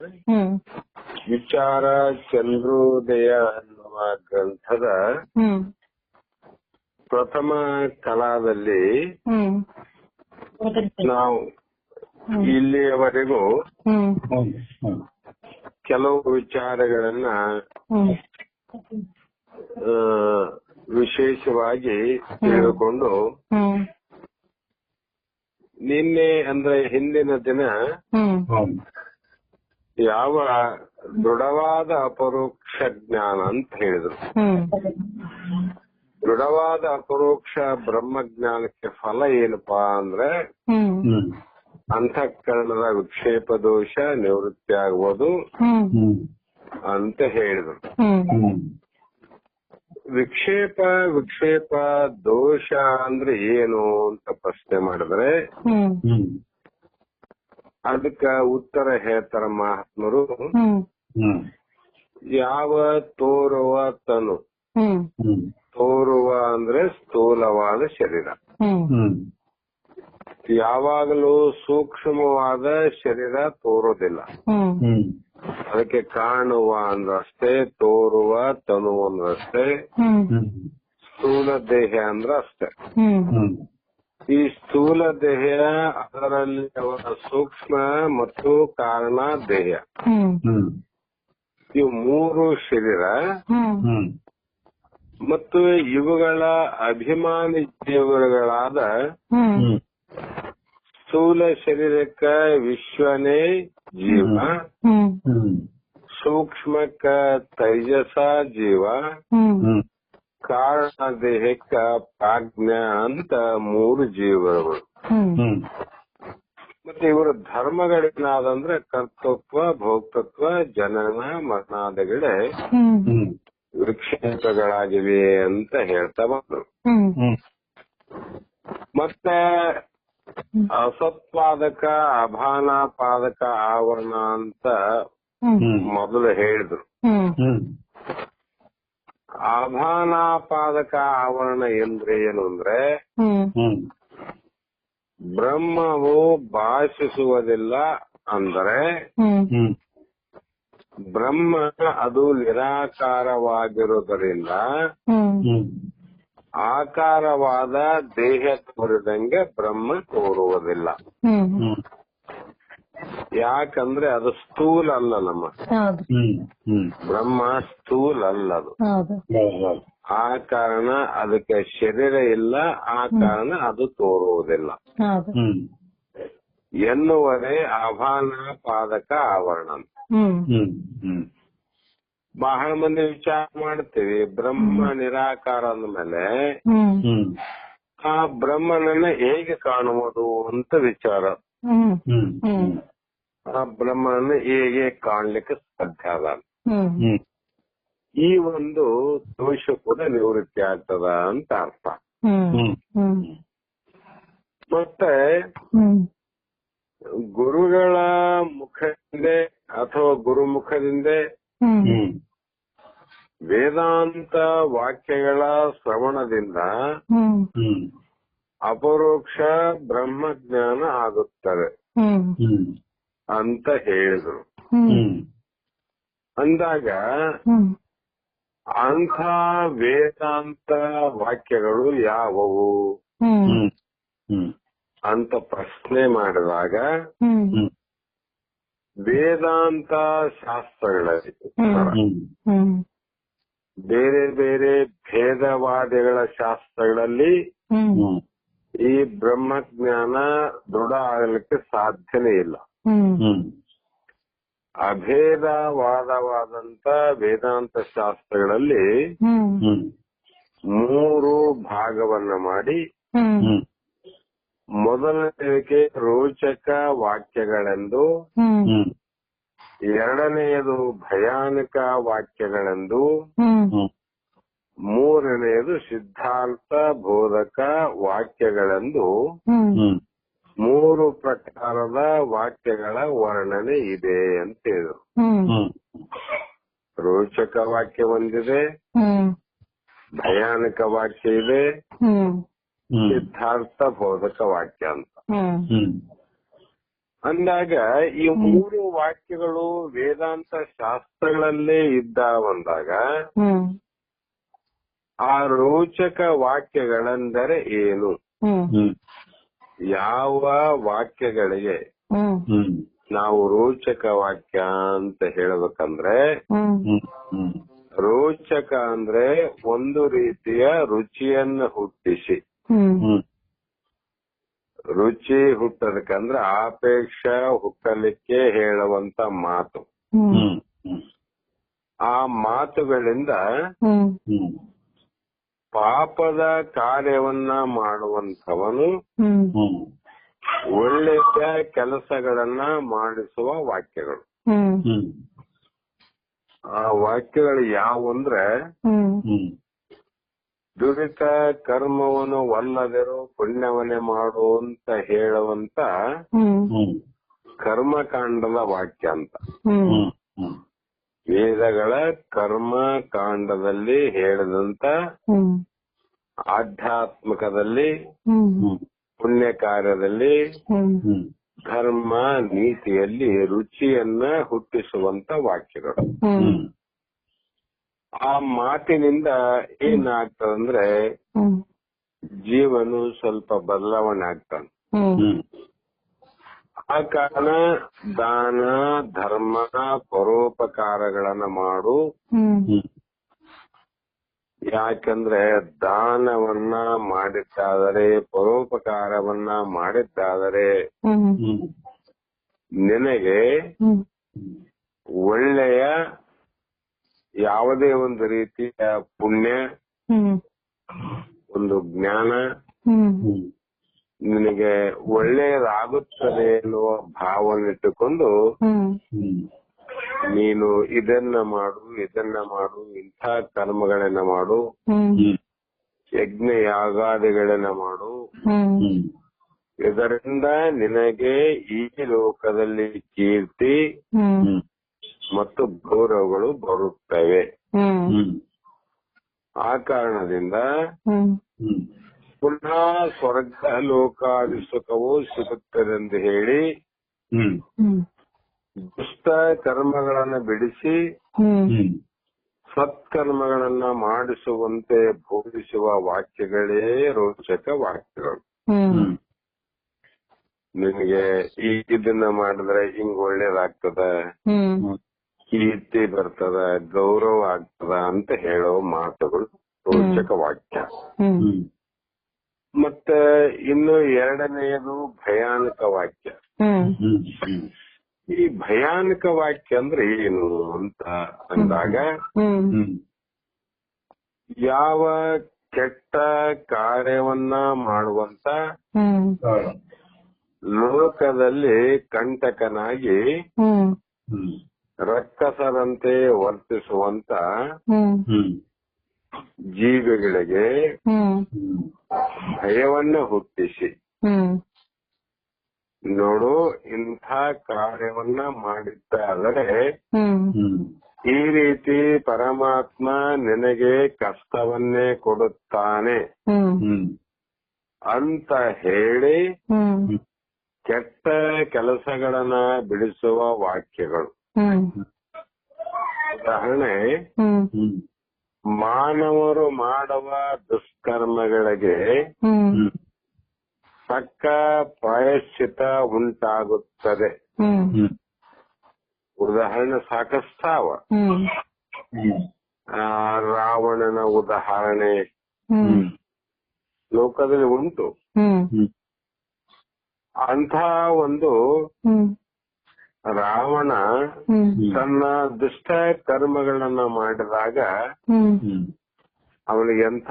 ಹ್ಮ್ ವಿಚಾರ ಚಂದ್ರೋದಯ ಅನ್ನುವ ಗ್ರಂಥದ ಹ್ಮ್ ಪ್ರಥಮ ಕಲಾದಲ್ಲಿ ಹ್ಮ್ ನಾವು ಇಲ್ಲಿಯವರೆಗೂ ಹ್ಮ್ ಕೆಲವು ವಿಚಾರಗಳನ್ನ ಹ್ಮ್ ವಿಶೇಷವಾಗಿ ತಿಳಿದುಕೊಂಡು ಹ್ಮ್ ನಿನ್ನೆ ಅಂದ್ರೆ ಹಿಂದಿನ ದಿನ ಹ್ಮ್ ಯಾವ ದೃಢವಾದ ಅಪರೋಕ್ಷ ಜ್ಞಾನ ಅಂತ ಹೇಳಿದ್ರು. ಹ್ಮ್ ದೃಢವಾದ ಅಪರೋಕ್ಷ ಬ್ರಹ್ಮಜ್ಞಾನಕ್ಕೆ ಫಲ ಏನಪ್ಪಾ ಅಂದ್ರೆ ಹ್ಮ್ ಅಂತಃಕರಣದ ವಿಕ್ಷೇಪ ದೋಷ ನಿವೃತ್ತಿ ಆಗುವುದು ಹ್ಮ್ ಅಂತ ಹೇಳಿದ್ರು. ಹ್ಮ್ ವಿಕ್ಷೇಪ ದೋಷ ಅಂದ್ರೆ ಏನು ಅಂತ ಪ್ರಶ್ನೆ ಮಾಡಿದ್ರೆ ಹ್ಮ್ ಅದಕ್ಕ ಉತ್ತರ ಹೇಳ್ತಾರ ಮಹಾತ್ಮರು. ಯಾವ ತೋರುವ ತನು, ತೋರುವ ಅಂದ್ರೆ ಸ್ಥೂಲವಾದ ಶರೀರ, ಯಾವಾಗಲೂ ಸೂಕ್ಷ್ಮವಾದ ಶರೀರ ತೋರೋದಿಲ್ಲ. ಅದಕ್ಕೆ ಕಾಣುವ ಅಂದ್ರಷ್ಟೇ, ತೋರುವ ತನು ಅಂದ್ರಷ್ಟೇ, ಸ್ಥೂಲ ದೇಹ ಅಂದ್ರ ಅಷ್ಟೇ. ಈ ಸ್ಥೂಲ ದೇಹ, ಅದರಲ್ಲಿ ಸೂಕ್ಷ್ಮ ಮತ್ತು ಕಾರಣ ದೇಹ, ಇವು ಮೂರು ಶರೀರ ಮತ್ತು ಇವುಗಳ ಅಭಿಮಾನಿ ಜೀವಗಳಾದ ಸ್ಥೂಲ ಶರೀರಕ್ಕ ವಿಶ್ವನೇ ಜೀವ, ಸೂಕ್ಷ್ಮಕ್ಕ ತೈಜಸ ಜೀವ, ಕಾರಣ ದೇಹಕ್ಕ ಪ್ರಾಜ್ಞ ಅಂತ ಮೂರು ಜೀವಗಳು. ಮತ್ತೆ ಇವರ ಧರ್ಮಗಳೇನಾದಂದ್ರೆ ಕರ್ತೃತ್ವ, ಭೋಕ್ತೃತ್ವ, ಜನನ, ಮರಣಾದಿಗಳೇ ವಿಕ್ಷೇಪಗಳಾಗಿವೆ ಅಂತ ಹೇಳ್ತಾ ಬಂದ್ರು. ಮತ್ತೆ ಅಸತ್ಪಾದಕ, ಅಭಾನಾಪಾದಕ ಆವರಣ ಅಂತ ಮೊದಲು ಹೇಳಿದ್ರು. ಅಭಾನಾಪಾದಕ ಆವರಣ ಎಂದ್ರೆ ಏನು ಅಂದ್ರೆ, ಬ್ರಹ್ಮವು ಭಾಷಿಸುವುದಿಲ್ಲ ಅಂದರೆ ಬ್ರಹ್ಮ ಅದು ನಿರಾಕಾರವಾಗಿರುವುದರಿಂದ ಆಕಾರವಾದ ದೇಹ ತೋರಿದಂಗೆ ಬ್ರಹ್ಮ ತೋರುವುದಿಲ್ಲ. ಯಾಕಂದ್ರೆ ಅದು ಸ್ಥೂಲ ಅಲ್ಲ. ನಮ್ಮ ಬ್ರಹ್ಮ ಸ್ಥೂಲ ಅಲ್ಲ ಅದು. ಆ ಕಾರಣ ಅದಕ್ಕೆ ಶರೀರ ಇಲ್ಲ, ಆ ಕಾರಣ ಅದು ತೋರುವುದಿಲ್ಲ ಎನ್ನುವರೇ ಅಭಾನಾಪಾದಕ ಆವರಣ. ಬಹಳ ಮಂದಿ ವಿಚಾರ ಮಾಡ್ತೀವಿ, ಬ್ರಹ್ಮ ನಿರಾಕಾರ ಅಂದ್ಮೇಲೆ ಆ ಬ್ರಹ್ಮನನ್ನ ಹೇಗೆ ಕಾಣುವುದು ಅಂತ ವಿಚಾರ. ಆ ಬ್ರಹ್ಮನನ್ನ ಹೇಗೆ ಕಾಣ್ಲಿಕ್ಕೆ ಸಾಧ್ಯ ಅದ, ಈ ಒಂದು ದೋಷ ಕೂಡ ನಿವೃತ್ತಿ ಆಗ್ತದ ಅಂತ ಅರ್ಥ. ಮತ್ತೆ ಗುರುಗಳ ಮುಖದಿಂದ ಅಥವಾ ಗುರುಮುಖದಿಂದ ವೇದಾಂತ ವಾಕ್ಯಗಳ ಶ್ರವಣದಿಂದ ಅಪರೋಕ್ಷ ಬ್ರಹ್ಮಜ್ಞಾನ ಆಗುತ್ತದೆ ಅಂತ ಹೇಳಿದ್ರು. ಅಂದಾಗ ಅಂಥ ವೇದಾಂತ ವಾಕ್ಯಗಳು ಯಾವುವು ಅಂತ ಪ್ರಶ್ನೆ ಮಾಡಿದಾಗ ವೇದಾಂತ ಶಾಸ್ತ್ರಗಳಲ್ಲಿ ಬೇರೆ ಬೇರೆ ಭೇದವಾದಿಗಳ ಶಾಸ್ತ್ರಗಳಲ್ಲಿ ಈ ಬ್ರಹ್ಮಜ್ಞಾನ ದೃಢ ಆಗಲಿಕ್ಕೆ ಸಾಧ್ಯನೇ ಇಲ್ಲ. ಅಭೇದವಾದವಾದಂತ ವೇದಾಂತ ಶಾಸ್ತ್ರಗಳಲ್ಲಿ ಮೂರು ಭಾಗವನ್ನ ಮಾಡಿ, ಮೊದಲನೆಯದಕ್ಕೆ ರೋಚಕ ವಾಕ್ಯಗಳೆಂದು, ಎರಡನೆಯದು ಭಯಾನಕ ವಾಕ್ಯಗಳೆಂದು, ಮೂರನೆಯದು ಸಿದ್ಧಾರ್ಥ ಬೋಧಕ ವಾಕ್ಯಗಳೆಂದು ಮೂರು ಪ್ರಕಾರದ ವಾಕ್ಯಗಳ ವರ್ಣನೆ ಇದೆ ಅಂತ ಹೇಳಿದ್ರು. ರೋಚಕ ವಾಕ್ಯ ಒಂದಿದೆ, ಭಯಾನಕ ವಾಕ್ಯ ಇದೆ, ಸಿದ್ಧಾರ್ಥ ಬೋಧಕ ವಾಕ್ಯ ಅಂತ. ಅಂದಾಗ ಈ 3 ವಾಕ್ಯಗಳು ವೇದಾಂತ ಶಾಸ್ತ್ರಗಳಲ್ಲೇ ಇದ್ದಾವಂದಾಗ ಆ ರೋಚಕ ವಾಕ್ಯಗಳೆಂದರೆ ಏನು? ಯಾವ ವಾಕ್ಯಗಳಿಗೆ ನಾವು ರೋಚಕ ವಾಕ್ಯ ಅಂತ ಹೇಳ್ಬೇಕಂದ್ರೆ, ರೋಚಕ ಅಂದ್ರೆ ಒಂದು ರೀತಿಯ ರುಚಿಯನ್ನು ಹುಟ್ಟಿಸಿ, ರುಚಿ ಹುಟ್ಟದಕ್ಕಂದ್ರೆ ಆಪೇಕ್ಷ ಹುಟ್ಟಲಿಕ್ಕೆ ಹೇಳುವಂತ ಮಾತು. ಆ ಮಾತುಗಳಿಂದ ಪಾಪದ ಕಾರ್ಯವನ್ನ ಮಾಡುವಂಥವನು ಒಳ್ಳೆಯ ಕೆಲಸಗಳನ್ನ ಮಾಡಿಸುವ ವಾಕ್ಯಗಳು. ಆ ವಾಕ್ಯಗಳು ಯಾವುವಂದ್ರೆ, ದುಡಿತ ಕರ್ಮವನ್ನು ಒಲ್ಲದಿರೋ ಪುಣ್ಯವನ್ನೇ ಮಾಡು ಅಂತ ಹೇಳುವಂತ ಕರ್ಮಕಾಂಡದ ವಾಕ್ಯ ಅಂತ. ವೇದಗಳ ಕರ್ಮಕಾಂಡದಲ್ಲಿ ಹೇಳಿದಂತ ಆಧ್ಯಾತ್ಮಿಕದಲ್ಲಿ, ಪುಣ್ಯ ಕಾರ್ಯದಲ್ಲಿ, ಧರ್ಮ ನೀತಿಯಲ್ಲಿ ರುಚಿಯನ್ನ ಹುಟ್ಟಿಸುವಂತ ವಾಕ್ಯಗಳು. ಆ ಮಾತಿನಿಂದ ಏನಾಗ್ತದಂದ್ರೆ ಜೀವನು ಸ್ವಲ್ಪ ಬದಲಾವಣೆ ಆಗ್ತಾನೆ. ಆ ಕಾರಣ ದಾನ ಧರ್ಮ ಪರೋಪಕಾರಗಳನ್ನ ಮಾಡು. ಯಾಕಂದ್ರೆ ದಾನವನ್ನ ಮಾಡಿದ್ದಾದರೆ, ಪರೋಪಕಾರವನ್ನ ಮಾಡಿದ್ದಾದರೆ ನಿನಗೆ ಒಳ್ಳೆಯ ಯಾವುದೇ ಒಂದು ರೀತಿಯ ಪುಣ್ಯ, ಒಂದು ಜ್ಞಾನ ನಿನಗೆ ಒಳ್ಳೆಯದಾಗುತ್ತದೆ ಎನ್ನುವ ಭಾವನೆ ಇಟ್ಟುಕೊಂಡು ನೀನು ಇದನ್ನ ಮಾಡು, ಇದನ್ನ ಮಾಡು, ಇಂಥ ಕರ್ಮಗಳನ್ನ ಮಾಡು, ಯಜ್ಞ ಯಾಗಾದಿಗಳನ್ನ ಮಾಡು, ಇದರಿಂದ ನಿನಗೆ ಈ ಲೋಕದಲ್ಲಿ ಕೀರ್ತಿ ಮತ್ತು ಗೌರವಗಳು ಬರುತ್ತವೆ. ಆ ಕಾರಣದಿಂದ ಪುನಃ ಸ್ವರ್ಗ ಲೋಕಾದಿ ಸುಖವು ಸಿಗುತ್ತದೆಂದು ಹೇಳಿ ದುಷ್ಟ ಕರ್ಮಗಳನ್ನ ಬಿಡಿಸಿ ಸತ್ಕರ್ಮಗಳನ್ನ ಮಾಡಿಸುವಂತೆ ಬೋಧಿಸುವ ವಾಕ್ಯಗಳೇ ರೋಚಕ ವಾಕ್ಯಗಳು. ನಿನಗೆ ಇದನ್ನ ಮಾಡಿದ್ರೆ ಹಿಂಗ್ ಒಳ್ಳೇದಾಗ್ತದ, ಕೀರ್ತಿ ಬರ್ತದ, ಗೌರವ ಆಗ್ತದ ಅಂತ ಹೇಳೋ ಮಾತುಗಳು ರೋಚಕ ವಾಕ್ಯ. ಮತ್ತೆ ಇನ್ನು ಎರಡನೆಯದು ಭಯಾನಕ ವಾಕ್ಯ. ಈ ಭಯಾನಕ ವಾಕ್ಯ ಅಂದ್ರೆ ಏನು ಅಂತ ಅಂದಾಗ, ಯಾವ ಕೆಟ್ಟ ಕಾರ್ಯವನ್ನ ಮಾಡುವಂತ, ಲೋಕದಲ್ಲಿ ಕಂಟಕನಾಗಿ ರಕ್ಕಸರಂತೆ ವರ್ತಿಸುವಂತ ಜೀವಿಗಳಿಗೆ ಭಯವನ್ನ ಹುಟ್ಟಿಸಿ, ನೋಡು ಇಂಥ ಕಾರ್ಯವನ್ನ ಮಾಡಿದ್ದಾದರೆ ಈ ರೀತಿ ಪರಮಾತ್ಮ ನಿನಗೆ ಕಷ್ಟವನ್ನೇ ಕೊಡುತ್ತಾನೆ ಅಂತ ಹೇಳಿ ಕೆಟ್ಟ ಕೆಲಸಗಳನ್ನ ಬಿಡಿಸುವ ವಾಕ್ಯಗಳು. ಉದಾಹರಣೆ, ಮಾನವರು ಮಾಡುವ ದುಷ್ಕರ್ಮಗಳಿಗೆ ತಕ್ಕ ಪ್ರಾಯಶ್ಚಿತ ಉಂಟಾಗುತ್ತದೆ. ಉದಾಹರಣೆ ಸಾಕಷ್ಟಾವ. ರಾವಣನ ಉದಾಹರಣೆ ಲೋಕದಲ್ಲಿ ಉಂಟು. ಅಂಥ ಒಂದು ರಾವಣ ತನ್ನ ದುಷ್ಟ ಕರ್ಮಗಳನ್ನ ಮಾಡಿದಾಗ ಅವನಿಗೆ ಎಂಥ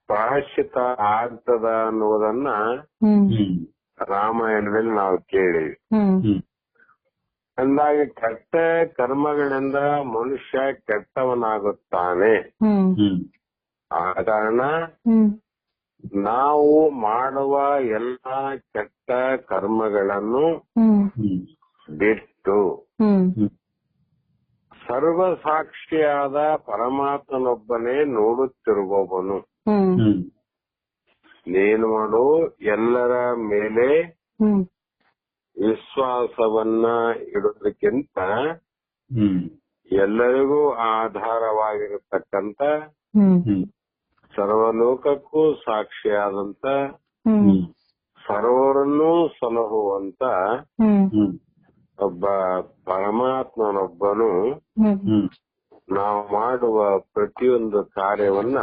ಪ್ರಾಯಶ್ಚಿತ ಆಗ್ತದ ಅನ್ನುವುದನ್ನ ರಾಮಾಯಣದಲ್ಲಿ ನಾವು ಕೇಳಿವಿ. ಅಂದಾಗ ಕೆಟ್ಟ ಕರ್ಮಗಳಿಂದ ಮನುಷ್ಯ ಕೆಟ್ಟವನಾಗುತ್ತಾನೆ. ಆ ಕಾರಣ ನಾವು ಮಾಡುವ ಎಲ್ಲಾ ಕೆಟ್ಟ ಕರ್ಮಗಳನ್ನು ಬಿಟ್ಟು ಸರ್ವಸಾಕ್ಷಿಯಾದ ಪರಮಾತ್ಮನೊಬ್ಬನೇ ನೋಡುತ್ತಿರುವವನು ನೀನು ಮಾಡು ಎಲ್ಲರ ಮೇಲೆ ವಿಶ್ವಾಸವನ್ನ ಇಡೋದಕ್ಕಿಂತ ಎಲ್ಲರಿಗೂ ಆಧಾರವಾಗಿರತಕ್ಕಂತ ಸರ್ವಲೋಕಕ್ಕೂ ಸಾಕ್ಷಿಯಾದಂತ ಸರ್ವರನ್ನೂ ಸಲಹುವಂತ ಒಬ್ಬ ಪರಮಾತ್ಮನೊಬ್ಬನು ನಾವು ಮಾಡುವ ಪ್ರತಿಯೊಂದು ಕಾರ್ಯವನ್ನ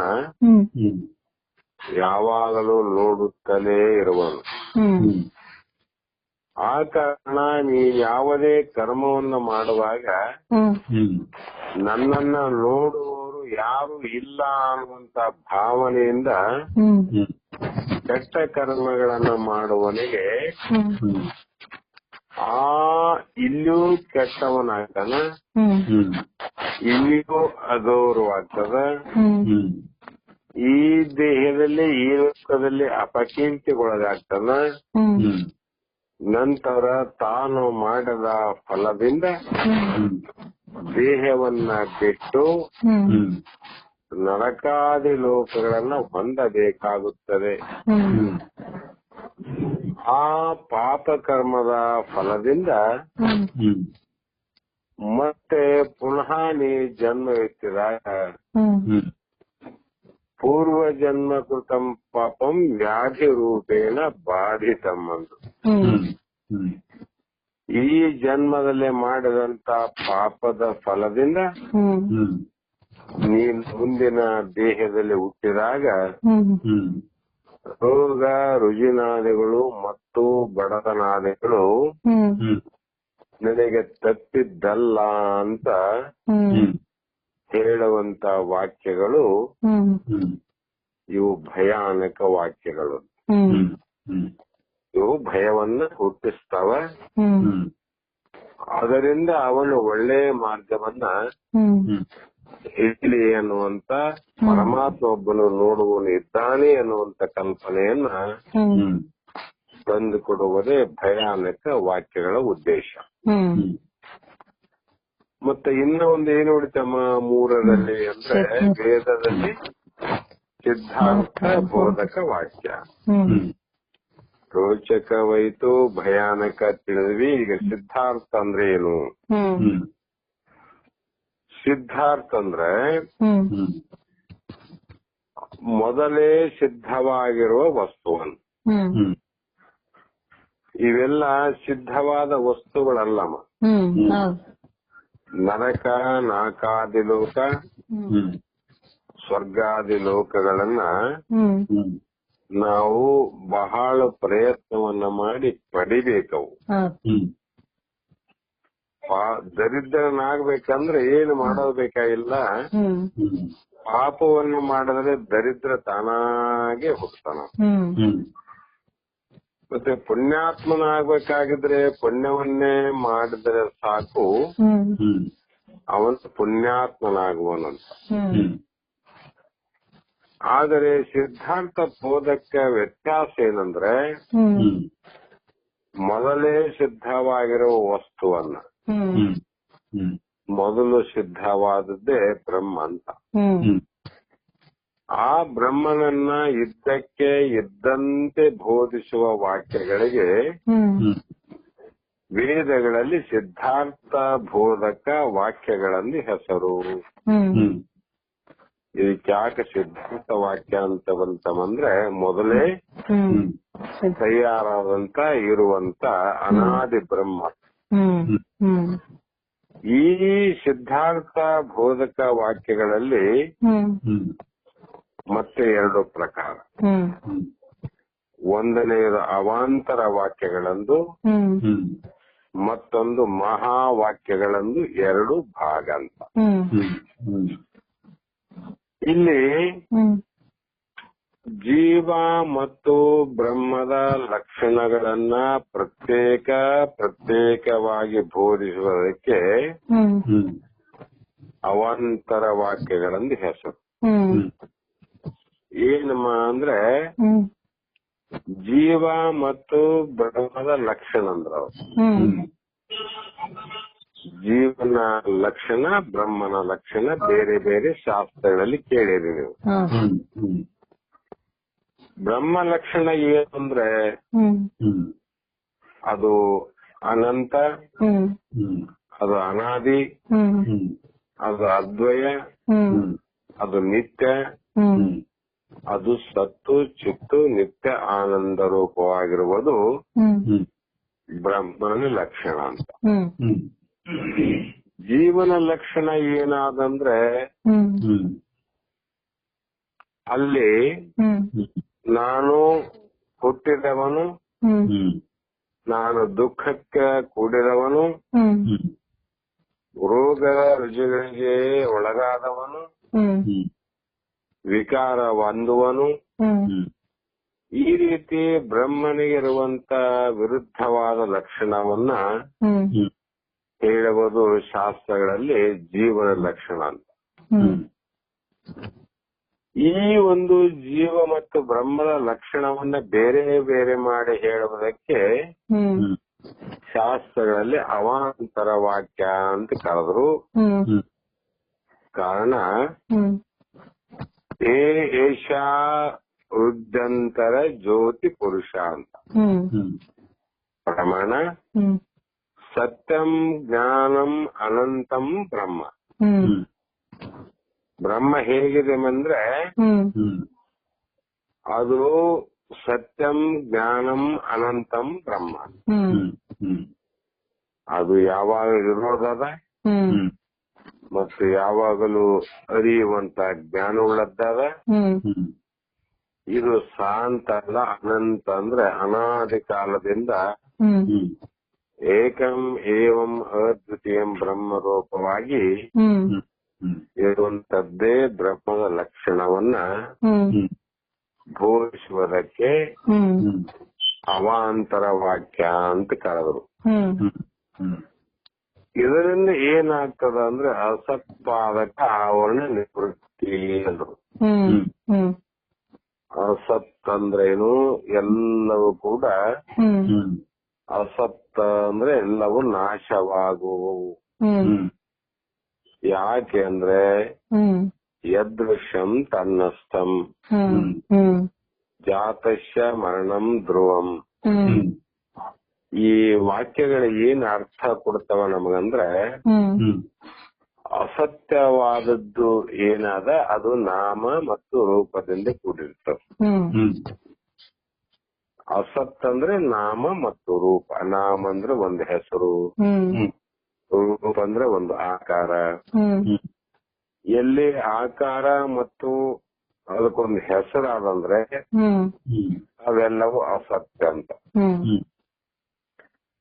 ಯಾವಾಗಲೂ ನೋಡುತ್ತಲೇ ಇರುವನು. ಆ ಕಾರಣ ನೀ ಯಾವುದೇ ಕರ್ಮವನ್ನ ಮಾಡುವಾಗ ನನ್ನನ್ನ ನೋಡುವವರು ಯಾರು ಇಲ್ಲ ಅನ್ನುವಂತ ಭಾವನೆಯಿಂದ ಕೆಟ್ಟ ಕರ್ಮಗಳನ್ನ ಮಾಡುವನಿಗೆ ಇಲ್ಲಿಯೂ ಕೆಟ್ಟವನಾಗ್ತಾನ, ಇಲ್ಲಿಯೂ ಅಗೌರವಾಗ್ತದ, ಈ ದೇಹದಲ್ಲಿ ಈ ಲೋಕದಲ್ಲಿ ಅಪಕೀರ್ತಿಗೊಳಗಾಗ್ತಾನ. ನಂತರ ತಾನು ಮಾಡಿದ ಫಲದಿಂದ ದೇಹವನ್ನ ಬಿಟ್ಟು ನರಕಾದಿ ಲೋಕಗಳನ್ನ ಹೊಂದಬೇಕಾಗುತ್ತದೆ. ಆ ಪಾಪ ಕರ್ಮದ ಫಲದಿಂದ ಮತ್ತೆ ಪುನಃ ನೀ ಜನ್ಮ ಎತ್ತಿದಾಗ ಪೂರ್ವ ಜನ್ಮ ಕೃತಂ ಪಾಪಂ ವ್ಯಾಧಿ ರೂಪೇಣ ಬಾಧಿತಂ ಅಂದು. ಈ ಜನ್ಮದಲ್ಲಿ ಮಾಡಿದಂತ ಪಾಪದ ಫಲದಿಂದ ನೀನು ಮುಂದಿನ ದೇಹದಲ್ಲಿ ಹುಟ್ಟಿದಾಗ ರೋಗ ರುಜಿನಾದಿಗಳು ಮತ್ತು ಬಡತನಾದಿಗಳು ನನಗೆ ತಪ್ಪಿದ್ದಲ್ಲ ಅಂತ ಹೇಳುವಂತ ವಾಕ್ಯಗಳು ಇವು ಭಯಾನಕ ವಾಕ್ಯಗಳು. ಇವು ಭಯವನ್ನ ಹುಟ್ಟಿಸ್ತಾವ. ಅದರಿಂದ ಅವನು ಒಳ್ಳೆಯ ಮಾರ್ಗವನ್ನ ಹಿಡಿಲಿ ಅನ್ನುವಂತ ಪರಮಾತ್ಮ ಒಬ್ಬನು ನೋಡುವನು ಇದ್ದಾನೆ ಅನ್ನುವಂತ ಕಲ್ಪನೆಯನ್ನ ತಂದು ಕೊಡುವುದೇ ಭಯಾನಕ ವಾಕ್ಯಗಳ ಉದ್ದೇಶ. ಮತ್ತೆ ಇನ್ನ ಒಂದು ಏನು ಹೊಡಿತಮ್ಮ 3ರಲ್ಲಿ ಅಂದ್ರೆ ವೇದದಲ್ಲಿ ಸಿದ್ಧಾರ್ಥ ಬೋಧಕ ವಾಕ್ಯ. ರೋಚಕವೈತು, ಭಯಾನಕ ತಿಳಿದ್ವಿ. ಈಗ ಸಿದ್ಧಾರ್ಥ ಅಂದ್ರೆ ಏನು? ಸಿದ್ಧಾರ್ಥ ಅಂದ್ರೆ ಮೊದಲೇ ಸಿದ್ಧವಾಗಿರುವ ವಸ್ತುವನ್ನು. ಇವೆಲ್ಲ ಸಿದ್ಧವಾದ ವಸ್ತುಗಳಲ್ಲಮ್ಮ. ನರಕ, ನಾಕಾದಿ ಲೋಕ, ಸ್ವರ್ಗಾದಿ ಲೋಕಗಳನ್ನ ನಾವು ಬಹಳ ಪ್ರಯತ್ನವನ್ನ ಮಾಡಿ ಪಡಿಬೇಕವು. ದರಿದ್ರನಾಗ್ಬೇಕಂದ್ರೆ ಏನು ಮಾಡೋಬೇಕಾಗಿಲ್ಲ, ಪಾಪವನ್ನು ಮಾಡಿದ್ರೆ ದರಿದ್ರ ತಾನಾಗೆ ಹೋಗ್ತಾನ. ಮತ್ತೆ ಪುಣ್ಯಾತ್ಮನಾಗ್ಬೇಕಾಗಿದ್ರೆ ಪುಣ್ಯವನ್ನೇ ಮಾಡಿದ್ರೆ ಸಾಕು, ಅವನು ಪುಣ್ಯಾತ್ಮನಾಗುವನಂತ. ಆದರೆ ಸಿದ್ಧಾರ್ಥ ಬೋಧಕ ವ್ಯತ್ಯಾಸ ಏನಂದ್ರೆ ಮೊದಲೇ ಸಿದ್ಧವಾಗಿರುವ ವಸ್ತುವನ್ನ, ಮೊದಲು ಸಿದ್ಧವಾದದ್ದೇ ಬ್ರಹ್ಮ ಅಂತ. ಆ ಬ್ರಹ್ಮನನ್ನ ಇದ್ದಕ್ಕೆ ಇದ್ದಂತೆ ಬೋಧಿಸುವ ವಾಕ್ಯಗಳಿಗೆ ವೇದಗಳಲ್ಲಿ ಸಿದ್ಧಾರ್ಥ ಬೋಧಕ ವಾಕ್ಯಗಳಲ್ಲಿ ಹೆಸರು. ಇದಕ್ಯಾಕೆ ಸಿದ್ಧಾರ್ಥ ವಾಕ್ಯ ಅಂತ ಬಂತಂದ್ರೆ ಮೊದಲೇ ತಯಾರಾದಂತ ಇರುವಂತ ಅನಾದಿ ಬ್ರಹ್ಮ. ಈ ಸಿದ್ಧಾರ್ಥ ಬೋಧಕ ವಾಕ್ಯಗಳಲ್ಲಿ ಮತ್ತೆ 2 ಪ್ರಕಾರ. ಒಂದನೆಯದು ಅವಾಂತರ ವಾಕ್ಯಗಳಂದು, ಮತ್ತೊಂದು ಮಹಾವಾಕ್ಯಗಳಂದು 2 ಭಾಗ ಅಂತ. ಇಲ್ಲಿ ಜೀವ ಮತ್ತು ಬ್ರಹ್ಮದ ಲಕ್ಷಣಗಳನ್ನ ಪ್ರತ್ಯೇಕವಾಗಿ ಬೋಧಿಸುವುದಕ್ಕೆ ಅವಾಂತರ ವಾಕ್ಯಗಳಂದು ಹೆಸರು. ಏನಮ್ಮ ಅಂದ್ರೆ ಜೀವ ಮತ್ತು ಬ್ರಹ್ಮದ ಲಕ್ಷಣ ಅಂದ್ರ ಜೀವನ ಲಕ್ಷಣ, ಬ್ರಹ್ಮನ ಲಕ್ಷಣ ಬೇರೆ ಬೇರೆ ಶಾಸ್ತ್ರಗಳಲ್ಲಿ ಕೇಳಿರಿ ನೀವು. ಬ್ರಹ್ಮ ಲಕ್ಷಣ ಏನಂದ್ರೆ ಅದು ಅನಂತ, ಅದು ಅನಾದಿ, ಅದು ಅದ್ವಯ, ಅದು ನಿತ್ಯ, ಅದು ಸತ್ತು ಚಿತ್ತು ನಿತ್ಯ ಆನಂದ ರೂಪವಾಗಿರುವುದು ಬ್ರಹ್ಮನ ಲಕ್ಷಣ ಅಂತ. ಜೀವನ ಲಕ್ಷಣ ಏನಾದಂದ್ರೆ ಅಲ್ಲಿ ನಾನು ಹುಟ್ಟಿದವನು, ನಾನು ದುಃಖಕ್ಕೆ ಕೂಡಿದವನು, ರೋಗ ರುಜಿಗಳಿಗೆ ಒಳಗಾದವನು, ವಿಕಾರ ಹೊಂದುವನು. ಈ ರೀತಿ ಬ್ರಹ್ಮನಿಗಿರುವಂತ ವಿರುದ್ಧವಾದ ಲಕ್ಷಣವನ್ನ ಹೇಳುವುದು ಶಾಸ್ತ್ರಗಳಲ್ಲಿ ಜೀವನ ಲಕ್ಷಣ ಅಂತ. ಈ ಒಂದು ಜೀವ ಮತ್ತು ಬ್ರಹ್ಮದ ಲಕ್ಷಣವನ್ನ ಬೇರೆ ಬೇರೆ ಮಾಡಿ ಹೇಳುವುದಕ್ಕೆ ಶಾಸ್ತ್ರಗಳಲ್ಲಿ ಅವಾಂತರ ವಾಕ್ಯ ಅಂತ ಕರೆದ್ರು. ಕಾರಣ ಏಷಾ ವೃದ್ಧಂತರ ಜ್ಯೋತಿ ಪುರುಷ ಅಂತ. ಪ್ರಮಾಣ ಸತ್ಯಂ ಜ್ಞಾನಂ ಅನಂತಂ ಬ್ರಹ್ಮ. ಬ್ರಹ್ಮ ಹೇಗಿದೆ ಅಂದ್ರೆ ಅದು ಸತ್ಯಂ ಜ್ಞಾನಂ ಅನಂತಂ ಬ್ರಹ್ಮ. ಅದು ಯಾವಾಗ ಇರೋದದ ಮತ್ತು ಯಾವಾಗಲೂ ಅರಿಯುವಂತ ಜ್ಞಾನವುಳ್ಳದ್ದಾದ. ಇದು ಶಾಂತ ಅಲ್ಲ, ಅನಂತ ಅಂದ್ರೆ ಅನಾದಿ ಕಾಲದಿಂದ ಏಕಂ ಏವಂ ಅದ್ವಿತೀಯಂ ಬ್ರಹ್ಮ ರೂಪವಾಗಿ ಇರುವಂತದ್ದೇ ಬ್ರಹ್ಮದ ಲಕ್ಷಣವನ್ನ ಘೋಷಿಸುವುದಕ್ಕೆ ಅವಾಂತರ ವಾಕ್ಯ ಅಂತ ಕರೆದರು. ಇದರಿಂದ ಏನಾಗ್ತದ ಅಂದ್ರೆ ಅಸತ್ಪಾದಕ ಆವರಣ ನಿವೃತ್ತಿ ಅಂದ್ರು. ಅಸತ್ ಅಂದ್ರೇನು? ಎಲ್ಲವೂ ಕೂಡ ಅಸತ್ ಅಂದ್ರೆ ಎಲ್ಲವೂ ನಾಶವಾಗುವವು. ಯಾಕೆ ಅಂದ್ರೆ ಯದೃಶಂ ತನ್ನಸ್ಥಂ ಜಾತಸ್ಯ ಮರಣಂ ಧ್ರುವಂ. ಈ ವಾಕ್ಯಗಳು ಏನ್ ಅರ್ಥ ಕೊಡ್ತಾವ ನಮಗಂದ್ರೆ ಅಸತ್ಯವಾದದ್ದು ಏನಾದ ಅದು ನಾಮ ಮತ್ತು ರೂಪದಿಂದ ಕೂಡಿರ್ತವೆ. ಅಸತ್ ಅಂದ್ರೆ ನಾಮ ಮತ್ತು ರೂಪ. ನಾಮ ಅಂದ್ರೆ ಒಂದು ಹೆಸರು, ರೂಪ ಅಂದ್ರೆ ಒಂದು ಆಕಾರ. ಎಲ್ಲಿ ಆಕಾರ ಮತ್ತು ಅದಕ್ಕೊಂದು ಹೆಸರಾದಂದ್ರೆ ಅವೆಲ್ಲವೂ ಅಸತ್ಯ ಅಂತ.